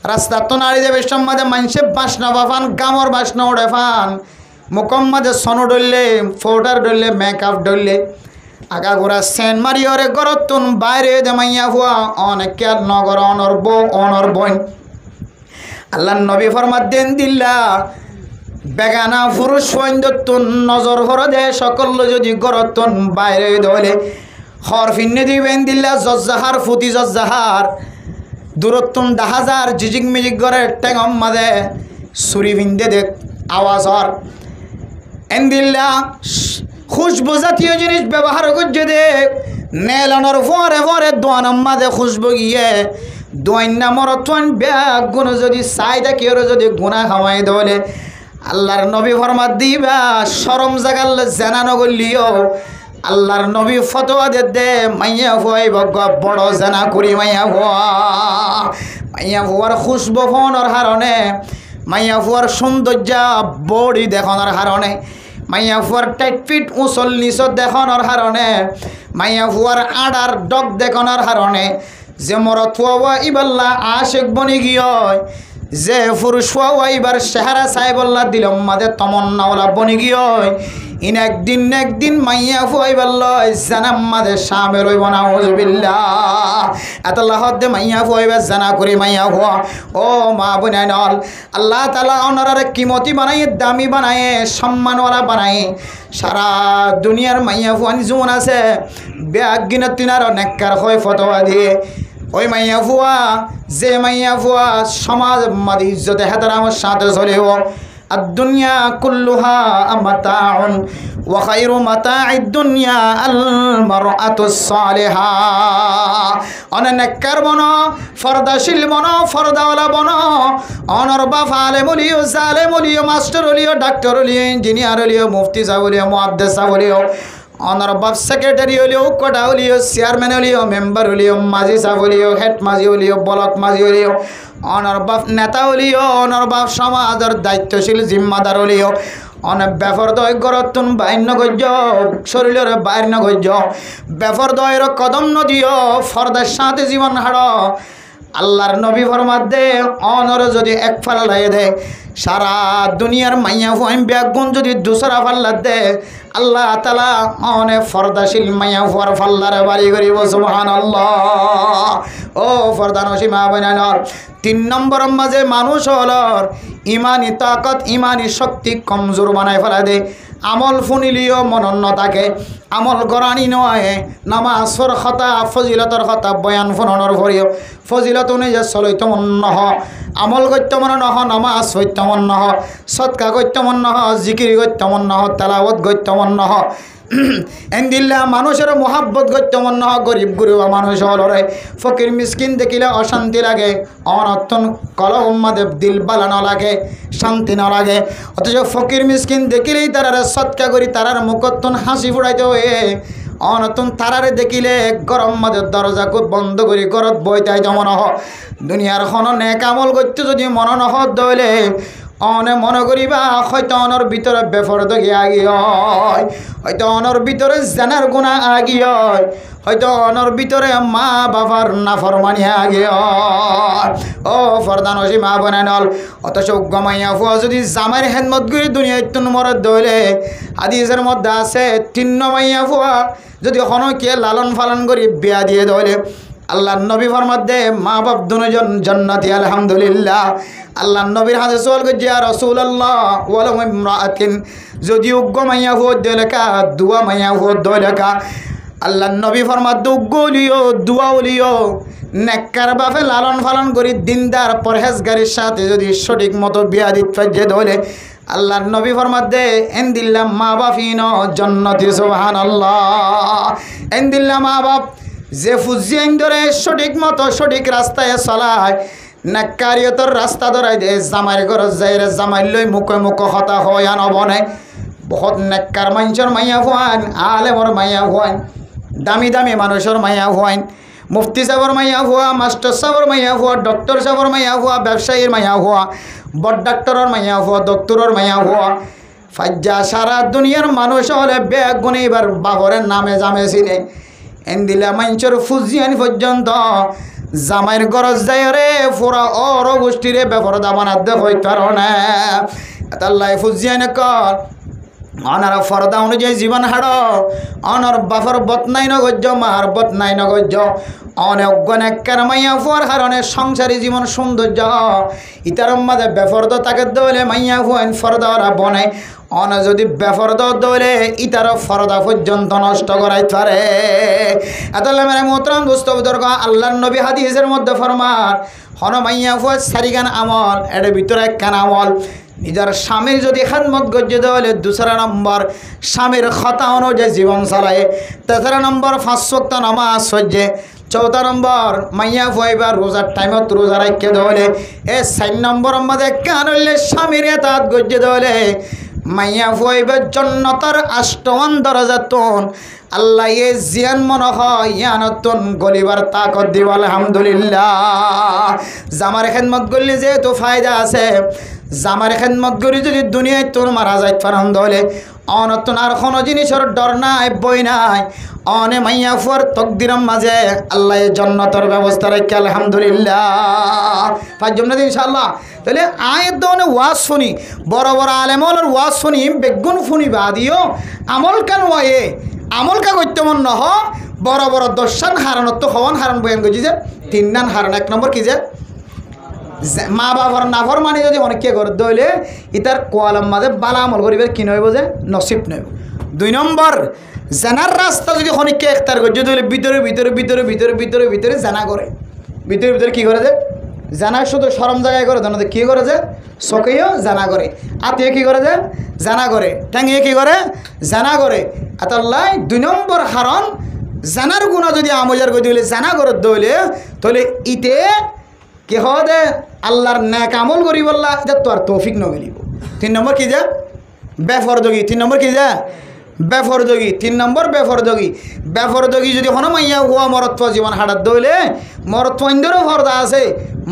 রাস্তা তো নাড়ি যাবে সম্মাদে মানুষে বাসনা বাফান গামর বাসনা ওড়ে ফান মুকম্মাদে সনু ডললে পাউডার ডললে মেকআপ ডললে আগা গোড়া সেন মারিয়রে গরতুন বাইরে দে মাইয়া হুয়া অনেক কেয়ার নগর অনর বউ অনর বোন আল্লাহ নবী ফরমাত দেন দিল্লা বেগানা পুরুষ সৈন্যতুন নজর ভরে দে সকল যদি গরতুন বাইরে দলে হর ফিন্নে দিবেন দিল্লা জজ্জাহার ফুতি জজ্জাহার দূরত্বন দাহাজার জিজিক মিজিক করে টেঙম মাদে সুরি ভিন্দে দেখ আওয়াজ হর এন দিল্লা খুশবু জাতীয় জিনিস ব্যবহার করছে দেখ নেলানোর পরে পরে দোয়ান মাদে খুশবু গিয়ে দোয়াইন নামর তোয়ান ব্যাগ গুণ যদি চাই দেখি ওর যদি গুণা খাওয়াই দলে আল্লাহর নবী ফরমাত দিবা শরম জাগাল জানানো করলিও আল্লাহর নবী ফতোয়া দে মাইয়া ফুয়াই বড় জানা করি মাইয়া ফুয়ার খুশবু ফোনের হারণে মাইয়া ফুয়ার সৌন্দর্য বডি দেখানোর হারণে মাইয়া ফুয়ার টাইট ফিট উঁচল নিচত দেখানোর হারণে মাইয়া ফুয়ার আডার ডগ দেখানোর হারণে যে মরত ফুয়া ইবাল্লা আশেক বনি গিয়ে যে পুরুষ ফুয়া ইবার চেহারা চাই বল্লা দিলম মাদে তমন্নাওয়ালা বনি গিয়ে ইন একদিন মাইয়া ফুয়াই বলল জানাম মাদে সামে রইব না ওজবিল্লাহ এত লাহত দে মাইয়া ফুয়াইবা জানা করি মাইয়া ফুয়া ও মা বোনে নল আল্লাহ তাআলা ওনারে কিমতি বানায় দামি বানায় সম্মানওয়ালা বানায় সারা দুনিয়ার মাইয়া ফুয়ান জুন আছে ব্যাগ গিনা তিনার নেককার হয় ফতোয়া দিয়ে ওই মাইয়া ফুয়া যে মাইয়া ফুয়া সমাজ মাদি ইজ্জতে হেতার আমার সাথে চলেও الدنيا كلها متاع وخير متاع الدنيا المرأة الصالحة أنا نكر بنا فرداشيل بنا فرداولا بنا أنا ربا فعلم ليو زالم ليو ماستر ليو دكتور ليو انجينير ليو مفتي صاحب ليو محدث صاحب ليو অনার বাপ সেক্রেটারি হলিও কোটা হলিও চেয়ারম্যান হলিও মেম্বার হলিও মাঝি সাহেব হলিও হেড মাঝি হলিও ব্লক মাঝি হলিও অনার বাপ নেতা হলিও অনার বাপ সমাজের দায়িত্বশীল জিম্মাদার হলিও অনেক ব্যাপার দয় গরতুন বাইর নগর্য শরীরের বাইর নগর্য ব্যাপার দয়ের কদম নদীও ফরদার সাথে জীবন হাড় আল্লাহর নবী ফরমাত দে অনর যদি এক ফালাই দে সারা দুনিয়ার মাইয়া ফুয়াইম ব্যাগুন যদি দুসরা ফাল্লা দে আল্লাহ তাআলা অনেক ফরদাশীল মাইয়া ফুয়ার ফাল্লারে বাড়ি করিব সুবহানাল্লাহ ও ফরদানসী মা বোনেরা 3 নম্বর মাঝে মানুষ হলর ইমানি তাকত ইমানি শক্তি কমজোর বানায় ফেলা দে আমল ফুনিলিও মনন্য থাকে আমল গরানি নয় নামাজর কথা ফজিলতর কথা বয়ান ফুনর ভরিও ফজিলত অনুযায়ী চলৈত মন নহ আমল গত্য মন নহ নামাজ সত্য মন নহ সৎকা গত্য মন নহ জিকির গত্য মন নহ তেলাওয়াত গত্য মন নহ এন্দিল্লা মানুষের মোহাব্বত গত্য মন নহ গরিব গুরুবা মানুষ হলরে ফকির মিসকিন দেখিলে অশান্তি লাগে অনর্থন কল উম্মাদের দিল বালানো লাগে শান্তি না লাগে অথচ ফকির মিসকিন দেখিলেই তারার সৎকা করি তারার মুখত্তন হাসি ফুড়াইতে হয়ে অনতুন তারারে দেখিলে গরম মাঝে দরজা বন্ধ করি ঘরত বইতাই যেমন হ দুনিয়ার খন নেক আমল করতে যদি মন নহত দইলে অনে মনে করিবা হয়তো অনর ভিতরে বেফরদ গিয়া হয়, হয়তো অনর ভিতরে জানার গুণা আগি হয়, হয়তো অনর ভিতরে মা বাবার নাফরমানি আগে হয়। ও ফরদানসি মা বোনে নল অথচ গমাইয়া ফুয়া যদি জামাইয়ের হেদমত করি দুনিয়ায় তুন মরদ দইলে হাদিসের মধ্যে আছে 3 মাইয়া ফুয়া যদি হনকে লালন পালন করি বিয়া দিয়ে দইলে আল্লাহ নবী ফরমাতে মা বাপ দুজন জান্নাতি আলহামদুলিল্লাহ। আল্লাহ নবীর হাতে সোয়াল করছে ইয়া রাসূলুল্লাহ ওয়ালাম ইমরাআতিন যদি উগ্গ মাইয়া ফুয়া দইলেকা দুয়া মাইয়া ফুয়া দইলেকা আল্লাহ নবী ফরমাতে উগ্গলিও দুয়াউলিও নেককার বাপে লালন পালন করি দিনদার পরহেজগারির সাথে যদি সঠিক মতো বিয়া দিতে দইলে আল্লাহ নবী ফরমাতে এনদিল্লাহ মা বাপিন জান্নাতি সুবহানাল্লাহ। এনদিল্লাহ মা বাপ যে ফুজিয়াইন ধরে সঠিক মতো সঠিক রাস্তায় চলায় নেককারিয়তর রাস্তা ধরাই দে জামাইয়ের ঘর যাই রে জামাই লই মুখে মুখে হতা হয় নবনে বহুত নেককার মানুষের মাইয়া হওয়ান আলেমর মাইয়া হওয়ান দামি দামি মানুষের মাইয়া হওয়ান মুফতি সাহেবর মাইয়া হওয়া মাস্টার সাহেবর মাইয়া হওয়া ডক্টর সাহেবর মাইয়া হওয়া ব্যবসায়ীর মাইয়া হওয়া বড় ডাক্তারের মাইয়া হওয়া ডক্টরের মাইয়া হওয়া ফাজ্জা সারা দুনিয়ার মানুষ হলে বেগুনে এবার বাবরের নামে জামে চিনে এনদিলা মানুষের ফুজিয়ান পর্যন্ত জামাইয়ের গরজ যায় রে পুরা অর গোষ্ঠীরে বেপরদা বানাতে হই কারণে আল্লাহ ফুজিয়ান কর অনার ফরদা অনুযায়ী জীবন হাড় অনর বাফর বতনাই নগজ্য মার বতনাই নগজ্য অনেক মাইয়া ফুয়ার কারণে সংসারী জীবন সৌন্দর্য ইতার মাঝে বেফরদ তাকে দৌলে মাইয়া ফুয়ান ফরদা ওরা বনে অন যদি বেফরদ দৌলে ইতার ফরদা পর্যন্ত নষ্ট করাই পারে এতলে মানে মোহতরম দোস্ত বুজুর্গ আল্লাহর নবী হাদিসের মধ্যে ফরমান হন মাইয়া ফুয়ার সারিগান আমল এর ভিতরে একখান আমল নিজের স্বামীর যদি খেদমত গজ্জে দেওয়ালে 2 নম্বর স্বামীর কথা অনুযায়ী জীবন চালায় 3 নম্বর 5 ওয়াক্ত নামাজ সহ্যে 4 নম্বর মাইয়া ফুয়াইবার রোজার টাইমত রোজা রাখতে দেওয়ালে 4 নম্বর মধ্যে কান হইলে স্বামীর এতাত গজ্জে দেওয়ালে মাইয়া ফুয়াইবার জন্নতর 8 দরজাতন আল্লাহ এ জিয়ান মনে হয় ইয়ানতন গলিবার তাকত দিব আলহামদুলিল্লাহ। জামার খেদমত করলে যেহেতু ফায়দা আছে জামার খেদমত করি যদি দুনিয়ায় তোর মারা যায় ফারান দলে অনতন আর কোনো জিনিসের ডর নাই বই নাই অনে মাইয়া ফুয়ার তকদিরম মাঝে আল্লাহ জান্নাতের ব্যবস্থা রাখে আলহামদুলিল্লাহ। পাঁচজন ইনশাআল্লাহ তাহলে আয়ের দনে ওয়াজ শুনি বড় বড় আলেমলের ওয়াজ শুনি বেগুন ফুনি বাদিও আমল কেন ওয়ে আমল কা করতে মন নহ বড় বড় দর্শন হারানোর তো হওয়ান হারান বয়ান করছি যে 3 নান হারান 1 নম্বর কি যে মা বাবার নাফর মানে যদি অনেক করে দইলে ইতার কোয়ালাম মাঝে বালা আমল করিবার কি নইব যে নসিব নইব। 2 নম্বর জানার রাস্তা যদি অনেককে একতার করছে দইলে ভিতরে ভিতরে ভিতরে ভিতরে ভিতরে ভিতরে জানা করে ভিতরে ভিতরে কী করে যে জানা শুধু সরম জায়গায় করে জানা কী করে যে চকেও জানা করে আত্মীয় কী করে যে জানা করে ঠ্যাঙিয়ে কী করে জানা করে আতাল্লাই 2 নম্বর হারণ জানার গুণা যদি আমজার করে দিলে জানা করে দইলে তাহলে ইতে কে হদে আল্লাহর নেক আমল করি বললা যে তোর তৌফিক ন মিলিব। 3 নম্বর কি যে বেফরদগি 3 নম্বর কি যে বেফরদগি 3 নম্বর বেফরদগি যদি হন মাইয়া হুয়া মরত্ব জীবন হাড়াত দইলে মরত্বইন্দরও ফরদা আছে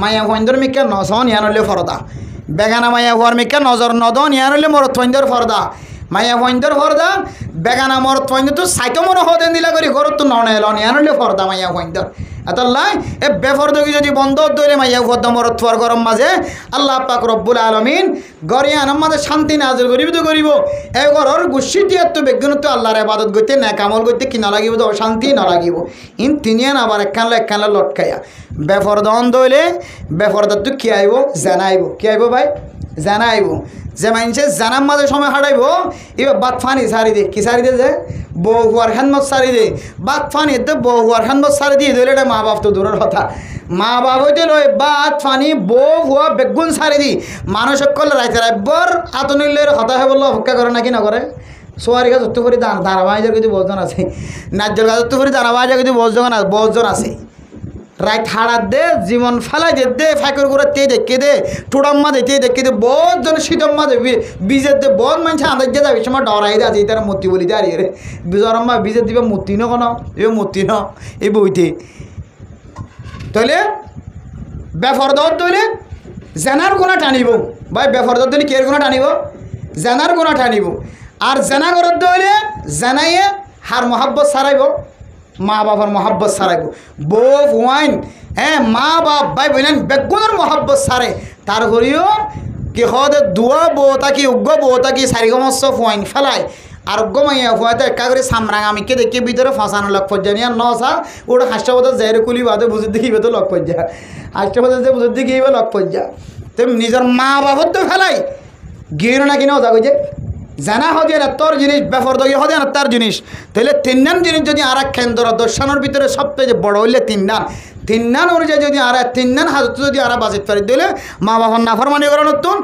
মাইয়া হুইন্দর মিকে নজন ইয়ানলে ফরদা বেগানা মাইয়া হুয়ার মিকে নজর নদন ইয়ানলে মরত্বইন্দর ফরদা মাইয়া হুইন্দর ফরদা বেগানা মরত্বইন্দ তো সাইতো মনে হদেন দিলা করি ঘরত তো ননে এলন ইয়ানলে ফরদা মাইয়া হুইন্দর এতলাই এ বেফরদগি যদি বন্ধ দইলে মাইয়া হুয়া মরত্বর গরম মাঝে আল্লাহ পাক রব্বুল আলামিন গরিয়া আনাম মাঝে শান্তি নাজিল করিব তো করিব এ ঘরের গুষ্টি দিয়ে তো বেগুনত আল্লাহর ইবাদত করতে নেক আমল করতে কি না লাগিব তো অশান্তি না লাগিব ইন তিনিয়ান আবার একখানলা লটকাইয়া বেফরদন দইলে বেফরদত তো কি আইব জানাইব কি আইব ভাই জানাইব যে মানুষে জানার মাঝে সময় হাঁটাইব এবার বাদ ফানি সারি দে কি সারি দে যে বউ হুয়ার খানমত সারি দে বাদ ফানি তো বউ হুয়ার খানমত সারি দিয়ে ধরে এটা মা বাপ তো দূরের কথা মা বাপ হইতে লয় বাদ ফানি বউ হুয়া বেগুন সারি দি মানুষ করলে রাইতে রাইবর আতনিলের কথা হয়ে বললো অপেক্ষা করে নাকি না করে সোয়ারি গাছ উত্তর করে দাঁড়াবাইজার কিন্তু বহুজন আছে নাজ্জল গাছ উত্তর করে দাঁড়াবাইজার কিন্তু বহুজন আছে রাত হাড়াত দে জীবন ফেলাই দে ফাঁকর করে তে দেখে দে টুড়াম মাঝে তে দেখে দে বহুত জন শীতম মাঝে বীজের দে বহুত মানুষ আন্দাজ দিয়ে যাবে সময় ডরাই দে আছে তারা মূর্তি বলি দাঁড়িয়ে রে বিজরম মা বীজের দিবে মূর্তি ন কোনো এ মূর্তি ন এই বইতে তাহলে বেফরদত দইলে জেনার গুণা টানিব ভাই বেফরদত দইলে কের গুণা টানিব জেনার গুণা টানিব আর জেনা করত দইলে জেনাইয়ে হার মহাব্বত সারাইব মা বাবার মহাব্বত সারাইব বউ ওয়াইন হ্যাঁ মা বাপ ভাই বলেন বেগুনের মহাব্বত সারে তার ঘরেও কি হদে দুয়া বউ তাকি উগ্র বউ তাকি সারিগমস্য ওয়াইন ফেলায় আরোগ্য মাইয়া হয়তো একা করে সামরাং আমি কে দেখে ভিতরে ফাঁসানো লক্ষ জানিয়া নসা ওটা হাস্যপথে যাই কুলি বাদে বুঝে দেখিবে তো লক্ষ যা হাস্যপথে যে বুঝে দেখিবে লক্ষ যা তুমি নিজের মা বাবার তো ফেলাই গিয়ে না কিনা ওজা কইছে জানা হদে না তোর জিনিস বেফর দই হদে না তার জিনিস তাহলে তিনজন জিনিস যদি আর এক কেন্দ্র দর্শনের ভিতরে সবচেয়ে বড় হইলে তিনজন অনুযায়ী যদি আর তিনজন হাজত যদি আর বাজিত পারি দিলে মা বাবার নাফরমানি করে নতুন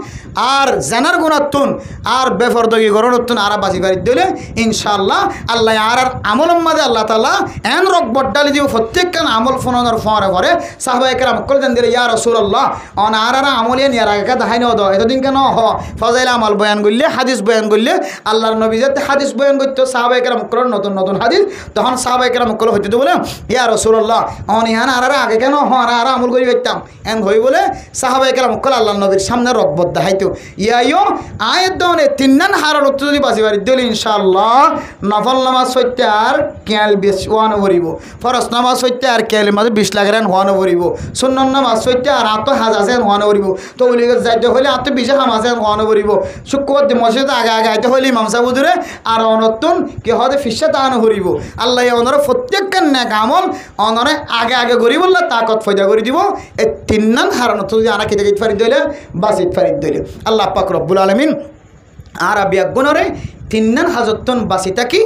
আর জানার গুণাতুন আর বেফরদগি করে নতুন আর বাজি পারি দিলে ইনশাআল্লাহ আল্লাহ আর আমলের মাঝে আল্লাহ তাআলা এন রক বড্ডালি দিব প্রত্যেকখান আমল ফোনের ফরে করে সাহাবা একরাম কল জান দিলে ইয়া রাসূলুল্লাহ অন আর আমলিয়া নিয়ার আগে দেখাই ন দাও এতদিন কেন হ ফজাইল আমল বয়ান করলে হাদিস বয়ান করলে আল্লাহর নবী যাতে হাদিস বয়ান করতো সাহাবা একরাম কল নতুন নতুন হাদিস তখন সাহাবা একরাম কল হইতে বলে ইয়া রাসূলুল্লাহ অন ইয়ান আর আগে কেন হন আর আমল করি করতাম এন হই বলে সাহাবা একরাম কল আল্লাহর নবীর সামনে রকবত দেখাইতো ইয়াইও আয়ের দনে তিনজন হারার উত্তর যদি বাঁচি পারি দিলে ইনশাআল্লাহ নফল নামাজ সত্যি আর কেয়াল বেশ হওয়ানো ভরিব ফরজ নামাজ সত্যি আর কেয়ালের মাঝে 20 লাখ রান হওয়ানো ভরিব সুন্নত নামাজ সত্যি আর আত্ম হাজার হওয়ানো ভরিব তো ওই যাইতে হলে আত্ম 20 হাজার হওয়ানো ভরিব শুক্রবার মসজিদে আগে আগে আইতে হলে ইমাম সাহেব হুজুরে আর অনতুন কি হতে ফিসা তাহানো ভরিব আল্লাহ অনরে প্রত্যেকখান নেক আমল অনরে আগে আগে গরিব আল্লাহ তাকত ফয়দা করে দিব এই তিনজন হারানো তো যদি আনা খেতে গেতে পারি দিলে বাসিত পারি দিলে আল্লাহ পাক রব্বুল আলামিন আর বিয়াগুণরে তিনজন হাজতন বাসি থাকি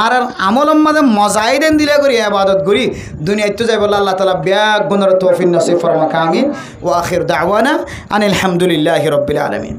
আর আমলম মাঝে মজাই দেন দিলে করি ইবাদত করি দুনিয়ায় তো যাই বলে আল্লাহ তাআলা বিয়াগুণর তৌফিক নসিব ফরমাক আমিন ওয়া আখির দাওয়ানা আনিল হামদুলিল্লাহি রাব্বিল আলামিন।